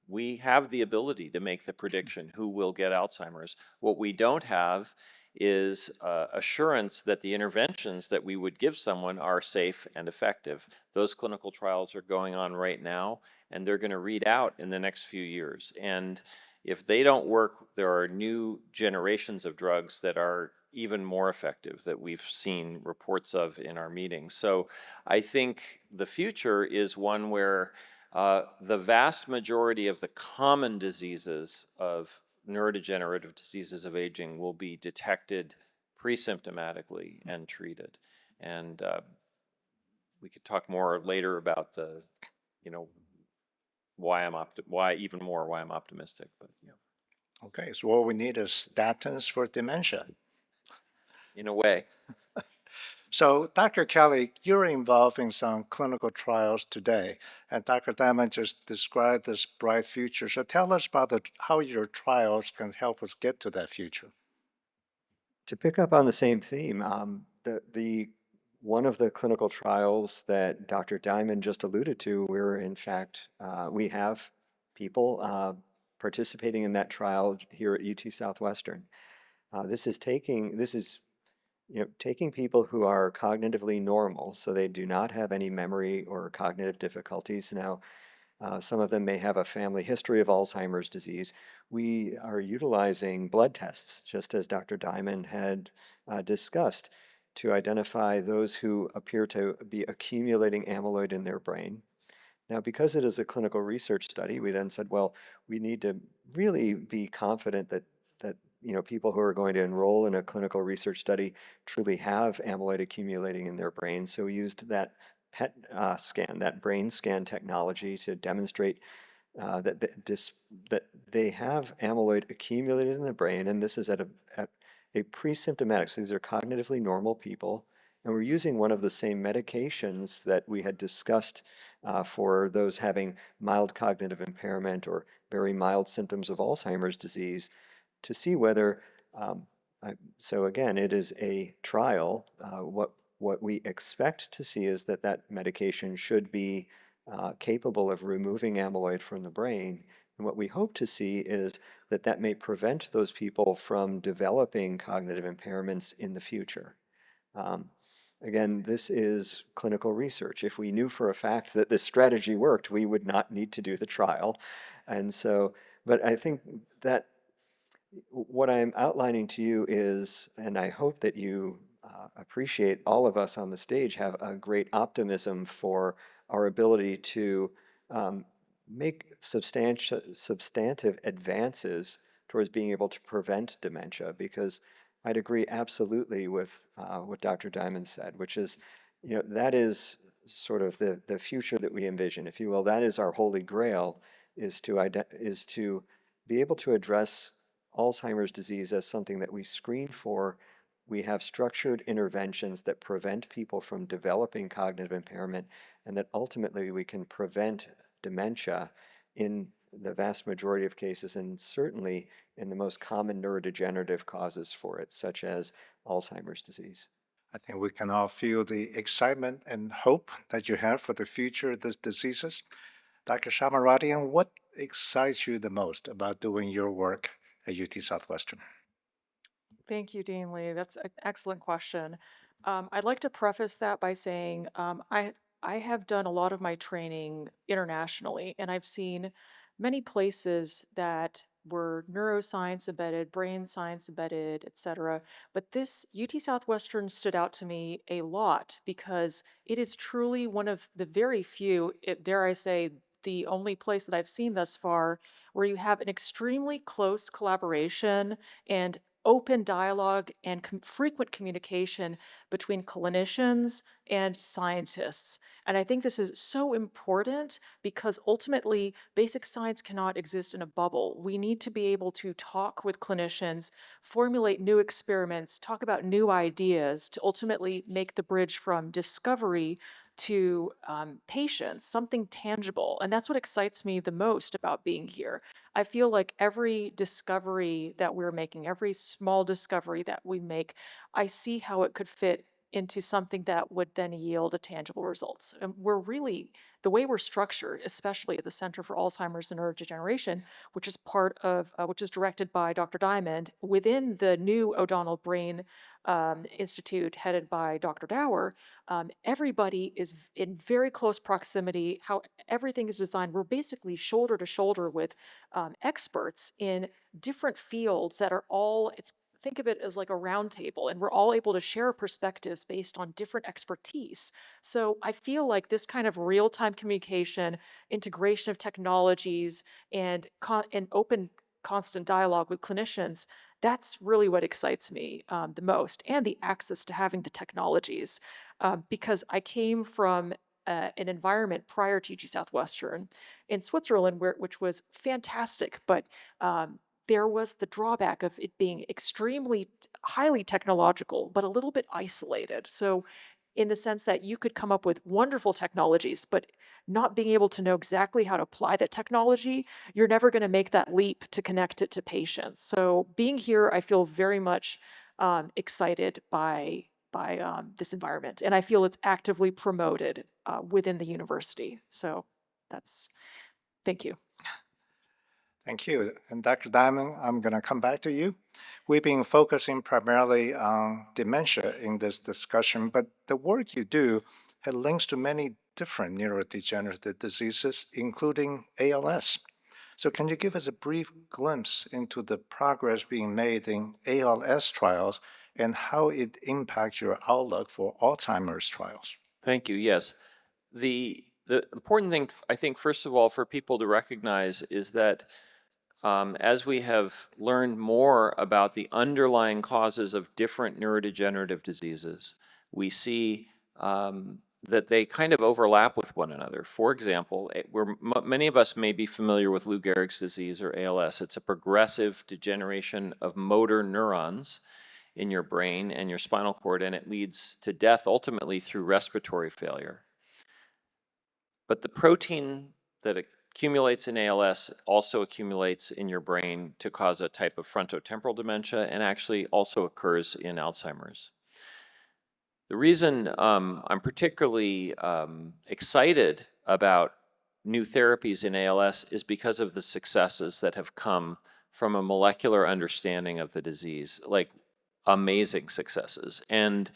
We have the ability to make the prediction who will get Alzheimer's. What we don't have is assurance that the interventions that we would give someone are safe and effective. Those clinical trials are going on right now, and they're going to read out in the next few years. And if they don't work, there are new generations of drugs that are even more effective that we've seen reports of in our meetings. So I think the future is one where the vast majority of the common diseases of neurodegenerative diseases of aging will be detected pre-symptomatically and treated. And we could talk more later about the, why I'm optimistic, but Okay, so what we need is statins for dementia. in a way. So, Dr. Kelly, you're involved in some clinical trials today, and Dr. Diamond just described this bright future. So, tell us about how your trials can help us get to that future. To pick up on the same theme, one of the clinical trials that Dr. Diamond just alluded to, we have people participating in that trial here at UT Southwestern. This is taking people who are cognitively normal, so they do not have any memory or cognitive difficulties. Now, some of them may have a family history of Alzheimer's disease. We are utilizing blood tests, just as Dr. Diamond had discussed, to identify those who appear to be accumulating amyloid in their brain. Now, because it is a clinical research study, we then said, well, we need to really be confident that people who are going to enroll in a clinical research study truly have amyloid accumulating in their brain. So we used that PET scan, that brain scan technology, to demonstrate that they have amyloid accumulated in the brain, and this is at a pre-symptomatic. So these are cognitively normal people, and we're using one of the same medications that we had discussed for those having mild cognitive impairment or very mild symptoms of Alzheimer's disease, to see whether, so again, it is a trial. What we expect to see is that medication should be capable of removing amyloid from the brain. And what we hope to see is that may prevent those people from developing cognitive impairments in the future. Again, this is clinical research. If we knew for a fact that this strategy worked, we would not need to do the trial. And so, but I think that what I'm outlining to you is, and I hope that you appreciate, all of us on the stage have a great optimism for our ability to make substantive advances towards being able to prevent dementia, because I'd agree absolutely with what Dr. Diamond said, which is, that is sort of the future that we envision, if you will. That is our holy grail, is to be able to address Alzheimer's disease as something that we screen for. We have structured interventions that prevent people from developing cognitive impairment, and that ultimately we can prevent dementia in the vast majority of cases, and certainly in the most common neurodegenerative causes for it, such as Alzheimer's disease. I think we can all feel the excitement and hope that you have for the future of these diseases. Dr. Shamaradian, what excites you the most about doing your work at UT Southwestern? Thank you, Dean Lee. That's an excellent question. I'd like to preface that by saying I have done a lot of my training internationally, and I've seen many places that were neuroscience embedded, brain science embedded, et cetera. But this UT Southwestern stood out to me a lot because it is truly one of the very few, dare I say, the only place that I've seen thus far where you have an extremely close collaboration and open dialogue and frequent communication between clinicians and scientists. And I think this is so important because ultimately basic science cannot exist in a bubble. We need to be able to talk with clinicians, formulate new experiments, talk about new ideas to ultimately make the bridge from discovery to patients, something tangible. And that's what excites me the most about being here. I feel like every discovery that we're making, every small discovery that we make, I see how it could fit into something that would then yield a tangible results. And we're really, the way we're structured, especially at the Center for Alzheimer's and Neurodegeneration, which is part of, which is directed by Dr. Diamond, within the new O'Donnell Brain Institute headed by Dr. Dower, everybody is in very close proximity. How everything is designed, we're basically shoulder to shoulder with experts in different fields that are all, think of it as like a round table, and we're all able to share perspectives based on different expertise. So I feel like this kind of real-time communication, integration of technologies, and open constant dialogue with clinicians, that's really what excites me the most, and the access to having the technologies. Because I came from an environment prior to UT Southwestern in Switzerland, which was fantastic, but there was the drawback of it being extremely highly technological, but a little bit isolated. So in the sense that you could come up with wonderful technologies, but not being able to know exactly how to apply that technology, you're never going to make that leap to connect it to patients. So being here, I feel very much excited by this environment, and I feel it's actively promoted within the university. So thank you. Thank you. And Dr. Diamond, I'm going to come back to you. We've been focusing primarily on dementia in this discussion, but the work you do has links to many different neurodegenerative diseases, including ALS. So can you give us a brief glimpse into the progress being made in ALS trials and how it impacts your outlook for Alzheimer's trials? Thank you. Yes. The important thing, I think, first of all, for people to recognize is that as we have learned more about the underlying causes of different neurodegenerative diseases, we see that they kind of overlap with one another. For example, many of us may be familiar with Lou Gehrig's disease, or ALS. It's a progressive degeneration of motor neurons in your brain and your spinal cord, and it leads to death ultimately through respiratory failure. But the protein that accumulates in ALS also accumulates in your brain to cause a type of frontotemporal dementia, and actually also occurs in Alzheimer's. The reason I'm particularly excited about new therapies in ALS is because of the successes that have come from a molecular understanding of the disease, like amazing successes. And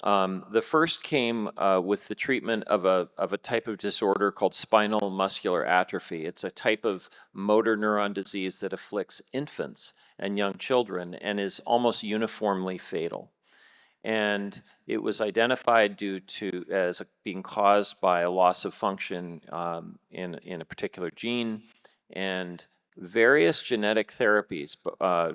The first came with the treatment of a type of disorder called spinal muscular atrophy. It's a type of motor neuron disease that afflicts infants and young children and is almost uniformly fatal. And it was identified as being caused by a loss of function in a particular gene, and various genetic therapies,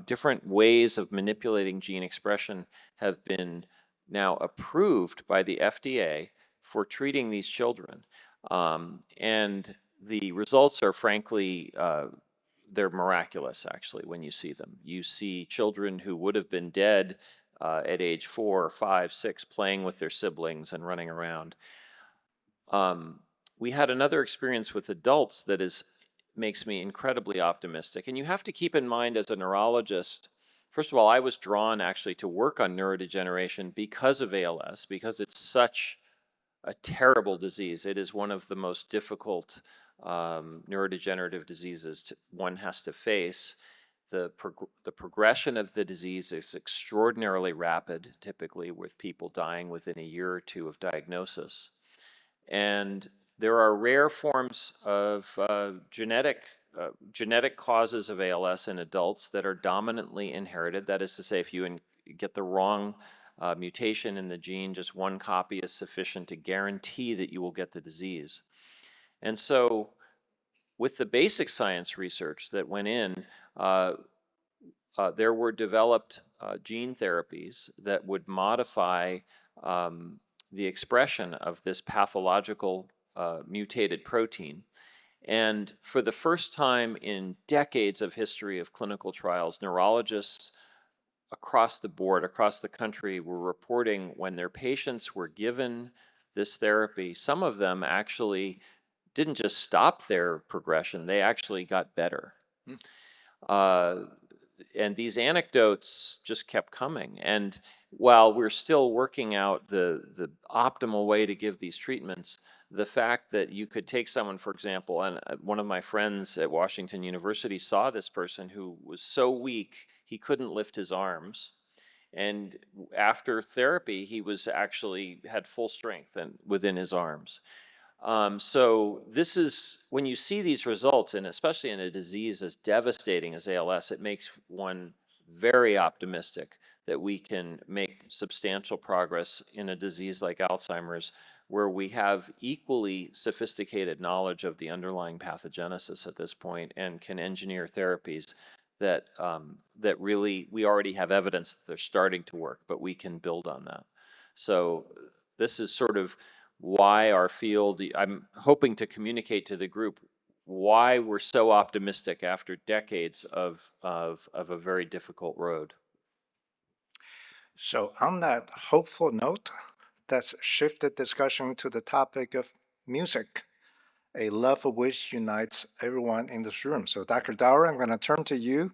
different ways of manipulating gene expression have been now approved by the FDA for treating these children. And the results are frankly, they're miraculous actually when you see them. You see children who would have been dead at age 4, 5, 6, playing with their siblings and running around. We had another experience with adults that makes me incredibly optimistic. And you have to keep in mind as a neurologist, first of all, I was drawn actually to work on neurodegeneration because of ALS, because it's such a terrible disease. It is one of the most difficult neurodegenerative diseases one has to face. The progression of the disease is extraordinarily rapid, typically with people dying within a year or two of diagnosis. And there are rare forms of genetic causes of ALS in adults that are dominantly inherited. That is to say, if you get the wrong mutation in the gene, just one copy is sufficient to guarantee that you will get the disease. And so with the basic science research that went in, there were developed gene therapies that would modify the expression of this pathological mutated protein. And for the first time in decades of history of clinical trials, neurologists across the board, across the country, were reporting when their patients were given this therapy, some of them actually didn't just stop their progression, they actually got better. And these anecdotes just kept coming. And while we're still working out the optimal way to give these treatments, the fact that you could take someone, for example, and one of my friends at Washington University saw this person who was so weak he couldn't lift his arms. And after therapy, he was actually had full strength and within his arms. So this is, when you see these results, and especially in a disease as devastating as ALS, it makes one very optimistic that we can make substantial progress in a disease like Alzheimer's, where we have equally sophisticated knowledge of the underlying pathogenesis at this point and can engineer therapies that that really, we already have evidence that they're starting to work, but we can build on that. So this is sort of why our field, I'm hoping to communicate to the group why we're so optimistic after decades of a very difficult road. So on that hopeful note, let's shift the discussion to the topic of music, a love of which unites everyone in this room. So Dr. Dower, I'm going to turn to you.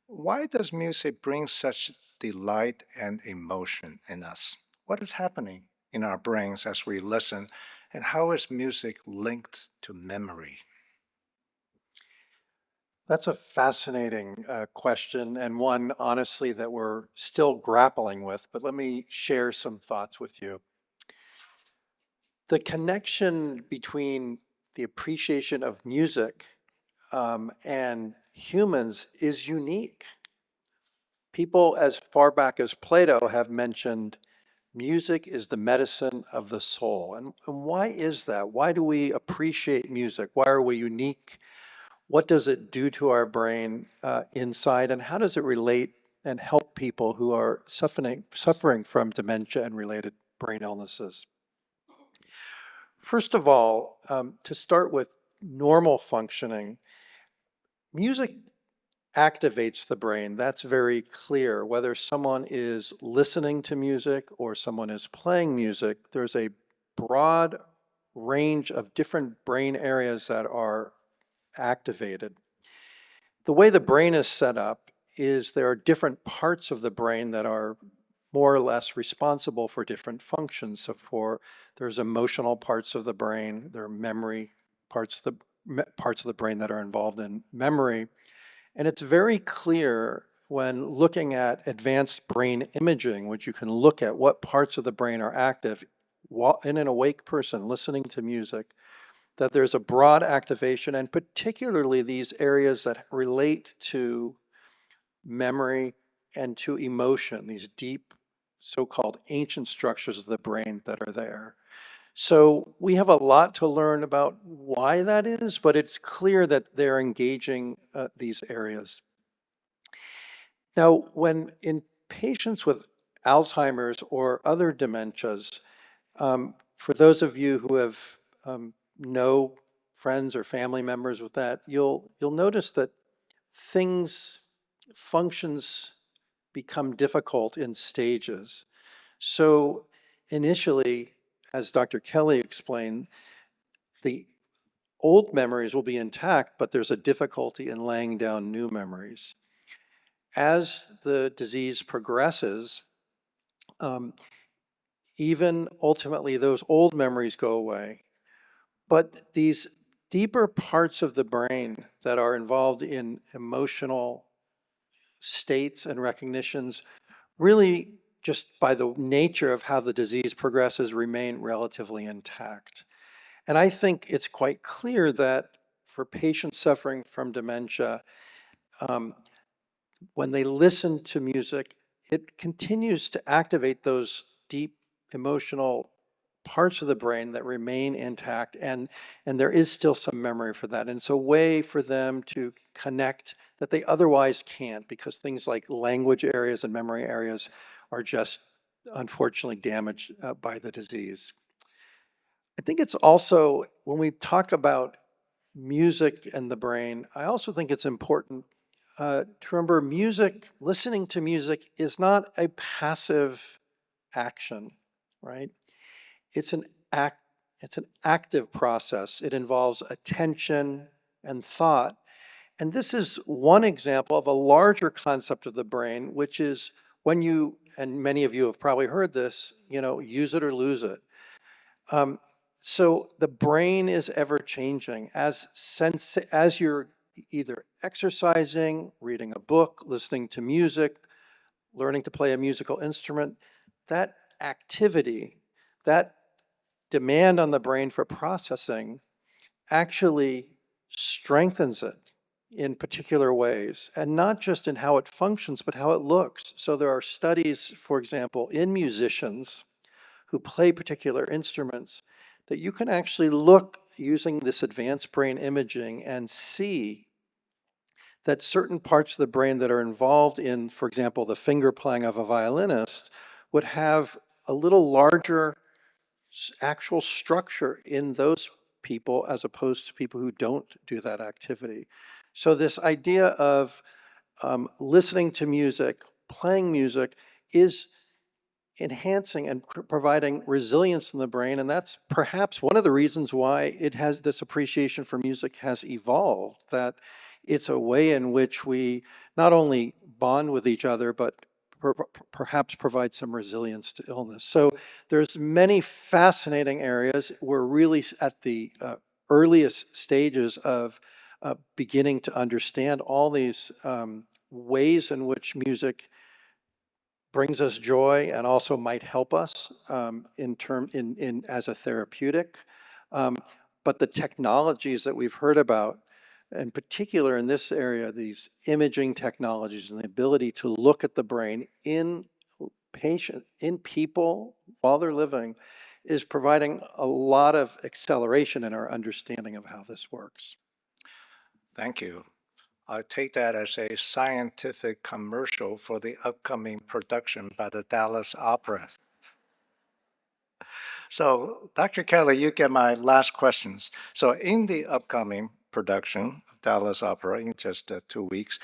Why does music bring such delight and emotion in us? What is happening in our brains as we listen, and how is music linked to memory? That's a fascinating question, and one, honestly, that we're still grappling with, but let me share some thoughts with you. The connection between the appreciation of music and humans is unique. People as far back as Plato have mentioned music is the medicine of the soul. And why is that? Why do we appreciate music? Why are we unique? What does it do to our brain inside? And how does it relate and help people who are suffering from dementia and related brain illnesses? First of all, to start with normal functioning, music activates the brain. That's very clear. Whether someone is listening to music or someone is playing music, there's a broad range of different brain areas that are activated. The way the brain is set up is there are different parts of the brain that are more or less responsible for different functions. So there's emotional parts of the brain, there are memory parts of the brain that are involved in memory. And it's very clear when looking at advanced brain imaging, which you can look at what parts of the brain are active in an awake person listening to music, that there's a broad activation, and particularly these areas that relate to memory and to emotion, these deep so-called ancient structures of the brain that are there. So we have a lot to learn about why that is, but it's clear that they're engaging these areas. Now, when in patients with Alzheimer's or other dementias, for those of you who have know friends or family members with that, you'll notice that functions become difficult in stages. So initially, as Dr. Kelly explained, the old memories will be intact, but there's a difficulty in laying down new memories. As the disease progresses, even ultimately those old memories go away. But these deeper parts of the brain that are involved in emotional states and recognitions really, just by the nature of how the disease progresses, remain relatively intact. And I think it's quite clear that for patients suffering from dementia, when they listen to music, it continues to activate those deep emotional parts of the brain that remain intact, and there is still some memory for that. And it's a way for them to connect that they otherwise can't, because things like language areas and memory areas are just unfortunately damaged by the disease. I think it's also, when we talk about music and the brain, I also think it's important to remember listening to music is not a passive action, right? It's an active process. It involves attention and thought. And this is one example of a larger concept of the brain, which is when you, and many of you have probably heard this, use it or lose it. So the brain is ever changing as you're either exercising, reading a book, listening to music, learning to play a musical instrument. That activity, that demand on the brain for processing actually strengthens it in particular ways, and not just in how it functions, but how it looks. So there are studies, for example, in musicians who play particular instruments, that you can actually look using this advanced brain imaging and see that certain parts of the brain that are involved in, for example, the finger playing of a violinist would have a little larger actual structure in those people as opposed to people who don't do that activity. So this idea of listening to music, playing music, is enhancing and providing resilience in the brain. And that's perhaps one of the reasons why this appreciation for music has evolved, that it's a way in which we not only bond with each other, but perhaps provide some resilience to illness. So there's many fascinating areas. We're really at the earliest stages of beginning to understand all these ways in which music brings us joy and also might help us as a therapeutic. But the technologies that we've heard about, in particular in this area, these imaging technologies and the ability to look at the brain in people while they're living, is providing a lot of acceleration in our understanding of how this works. Thank you. I take that as a scientific commercial for the upcoming production by the Dallas Opera. So, Dr. Kelly, you get my last questions. So, in the upcoming production of Dallas Opera in just 2 weeks,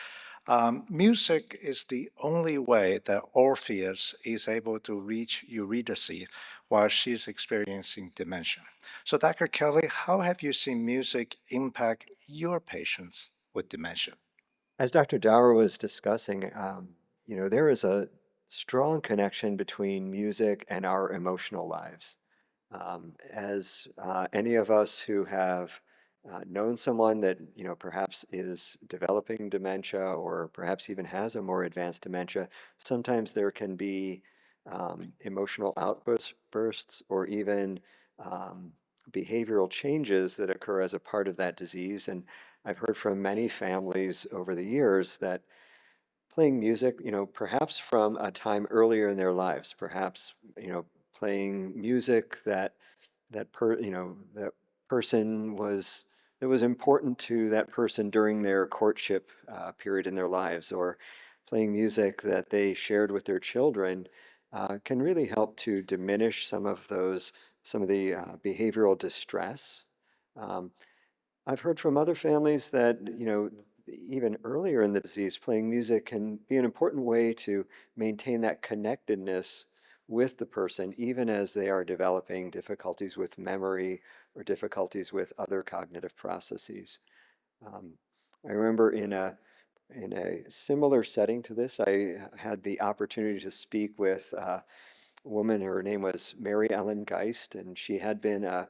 music is the only way that Orpheus is able to reach Eurydice while she's experiencing dementia. So, Dr. Kelly, how have you seen music impact your patients with dementia? As Dr. Dower was discussing, there is a strong connection between music and our emotional lives. As any of us who have known someone that perhaps is developing dementia or perhaps even has a more advanced dementia, sometimes there can be emotional outbursts or even behavioral changes that occur as a part of that disease. And I've heard from many families over the years that playing music, perhaps from a time earlier in their lives, perhaps, playing music that person that was important to that person during their courtship period in their lives, or playing music that they shared with their children, can really help to diminish some of the behavioral distress. Um, I've heard from other families that, even earlier in the disease, playing music can be an important way to maintain that connectedness with the person, even as they are developing difficulties with memory or difficulties with other cognitive processes. Um, I remember in a similar setting to this, I had the opportunity to speak with a woman. Her name was Mary Ellen Geist, and she had been a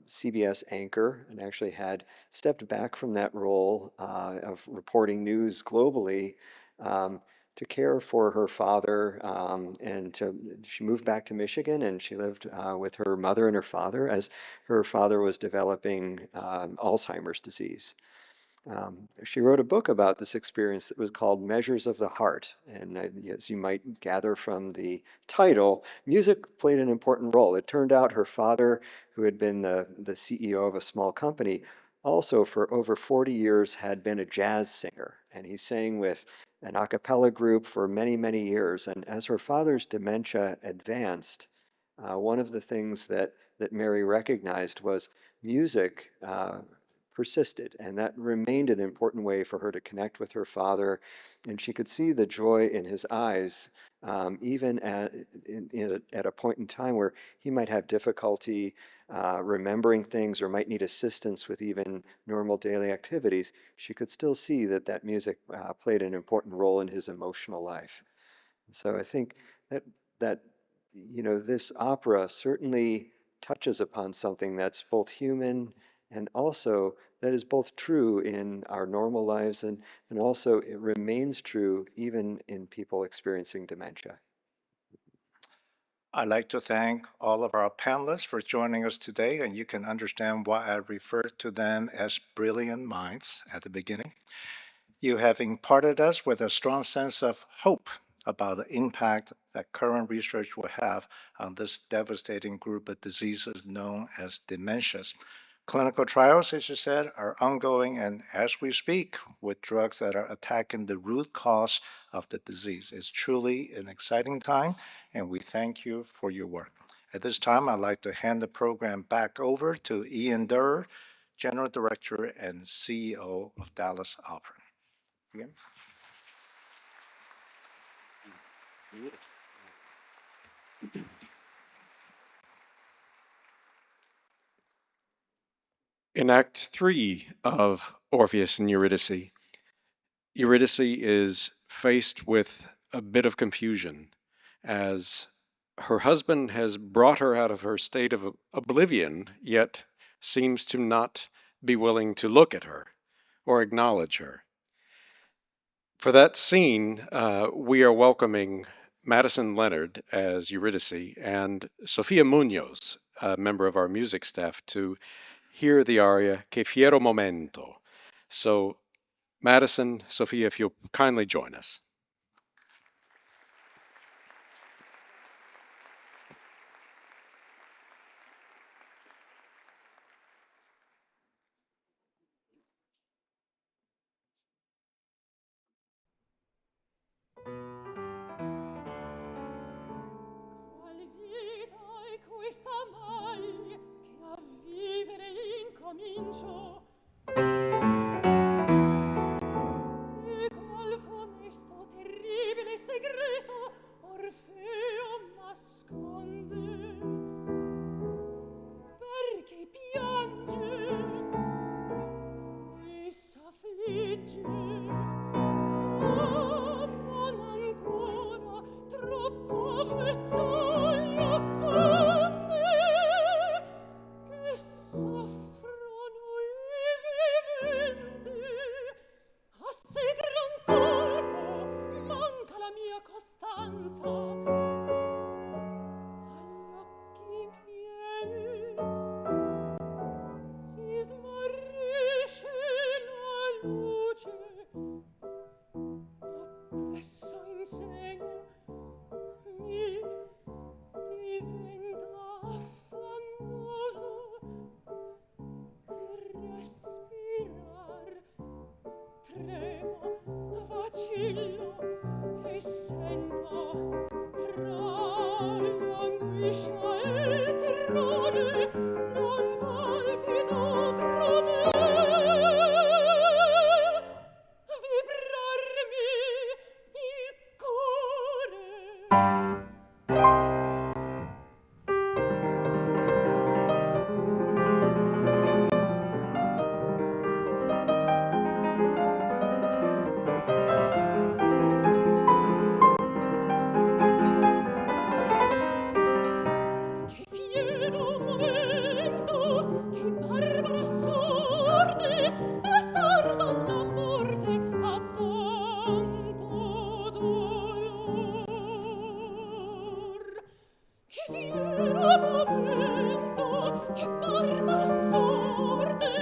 CBS anchor and actually had stepped back from that role of reporting news globally to care for her father. She moved back to Michigan, and she lived with her mother and her father as her father was developing Alzheimer's disease. She wrote a book about this experience that was called Measures of the Heart. And as you might gather from the title, music played an important role. It turned out her father, who had been the CEO of a small company, also for over 40 years had been a jazz singer. And he sang with an a cappella group for many, many years. And as her father's dementia advanced, one of the things that Mary recognized was music persisted, and that remained an important way for her to connect with her father. And she could see the joy in his eyes, even at a point in time where he might have difficulty remembering things or might need assistance with even normal daily activities. She could still see that music played an important role in his emotional life. So I think that this opera certainly touches upon something that's both human and also that is both true in our normal lives, and also it remains true even in people experiencing dementia. I'd like to thank all of our panelists for joining us today, and you can understand why I referred to them as brilliant minds at the beginning. You have imparted us with a strong sense of hope about the impact that current research will have on this devastating group of diseases known as dementias. Clinical trials, as you said, are ongoing, and as we speak, with drugs that are attacking the root cause of the disease. It's truly an exciting time, and we thank you for your work. At this time, I'd like to hand the program back over to Ian Durr, General Director and CEO of Dallas Opera. Ian? In Act 3 of Orpheus and Eurydice, Eurydice is faced with a bit of confusion as her husband has brought her out of her state of oblivion, yet seems to not be willing to look at her or acknowledge her. For that scene, we are welcoming Madison Leonard as Eurydice and Sofia Munoz, a member of our music staff, to hear the aria Che fiero momento. So, Madison, Sofia, if you'll kindly join us. Qual vita è questa mai che a vivere incomincio? E qual funesto esso insegna mi diventa affannoso respirar, tremo, vacillo e sento fra l'angoscia e il terrore non palpito crudel vibrarmi il cuore. Che fiero momento, che barbara sorte, passar dalla morte a tanto dolor. Che fiero momento, che barbara sorte,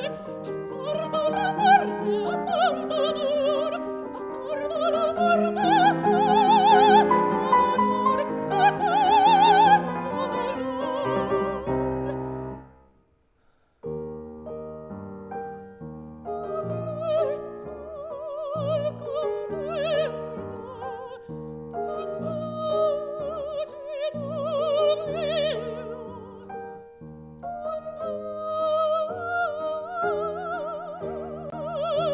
passar dalla morte a tanto dolor, passar dalla morte a tanto dolor, a tanto dolor. Affetto al contento, tan placido mio, tan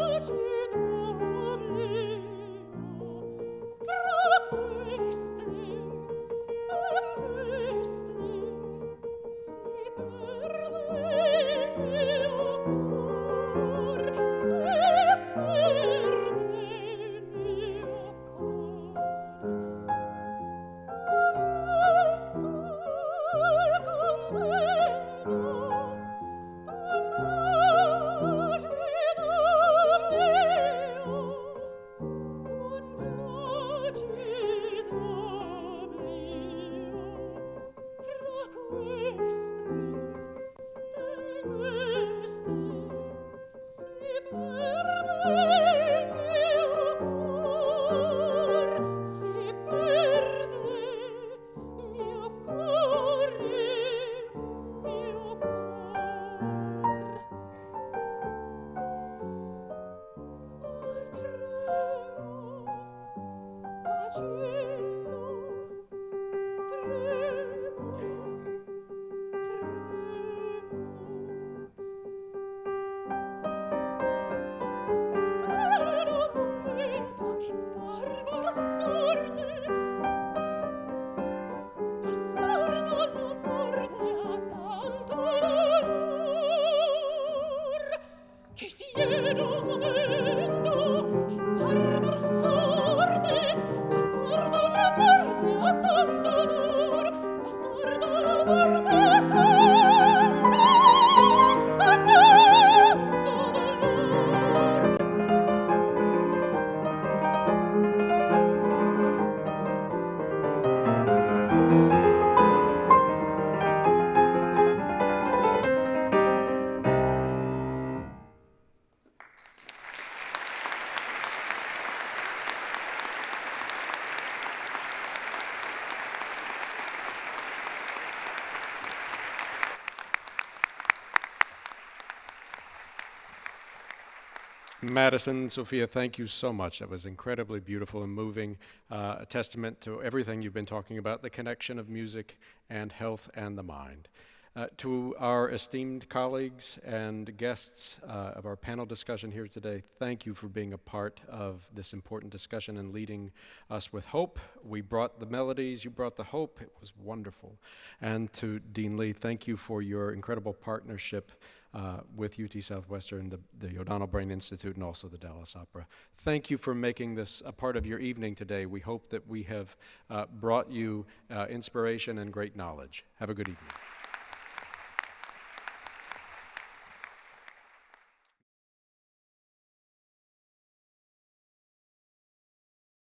placido mio. Fra queste tempeste si perde il mio cor, si perde il mio cor. Affetto al contento, tan placido mio, tan placido mio. Fra queste tempeste si perde il mio cor, si perde il mio cuore, mio cor. Tremo, vacillo, tremo, fiero momento, che barbara sorte, passar dalla morte a tanto dolor. Che fiero momento, che barbara sorte, passar dalla morte a tanto dolor, passar dalla morte a tanto dolor. Madison, Sophia, thank you so much. That was incredibly beautiful and moving, a testament to everything you've been talking about, the connection of music and health and the mind. To our esteemed colleagues and guests of our panel discussion here today, thank you for being a part of this important discussion and leading us with hope. We brought the melodies, you brought the hope. It was wonderful. And to Dean Lee, thank you for your incredible partnership with UT Southwestern, the O'Donnell Brain Institute, and also the Dallas Opera. Thank you for making this a part of your evening today. We hope that we have brought you inspiration and great knowledge. Have a good evening.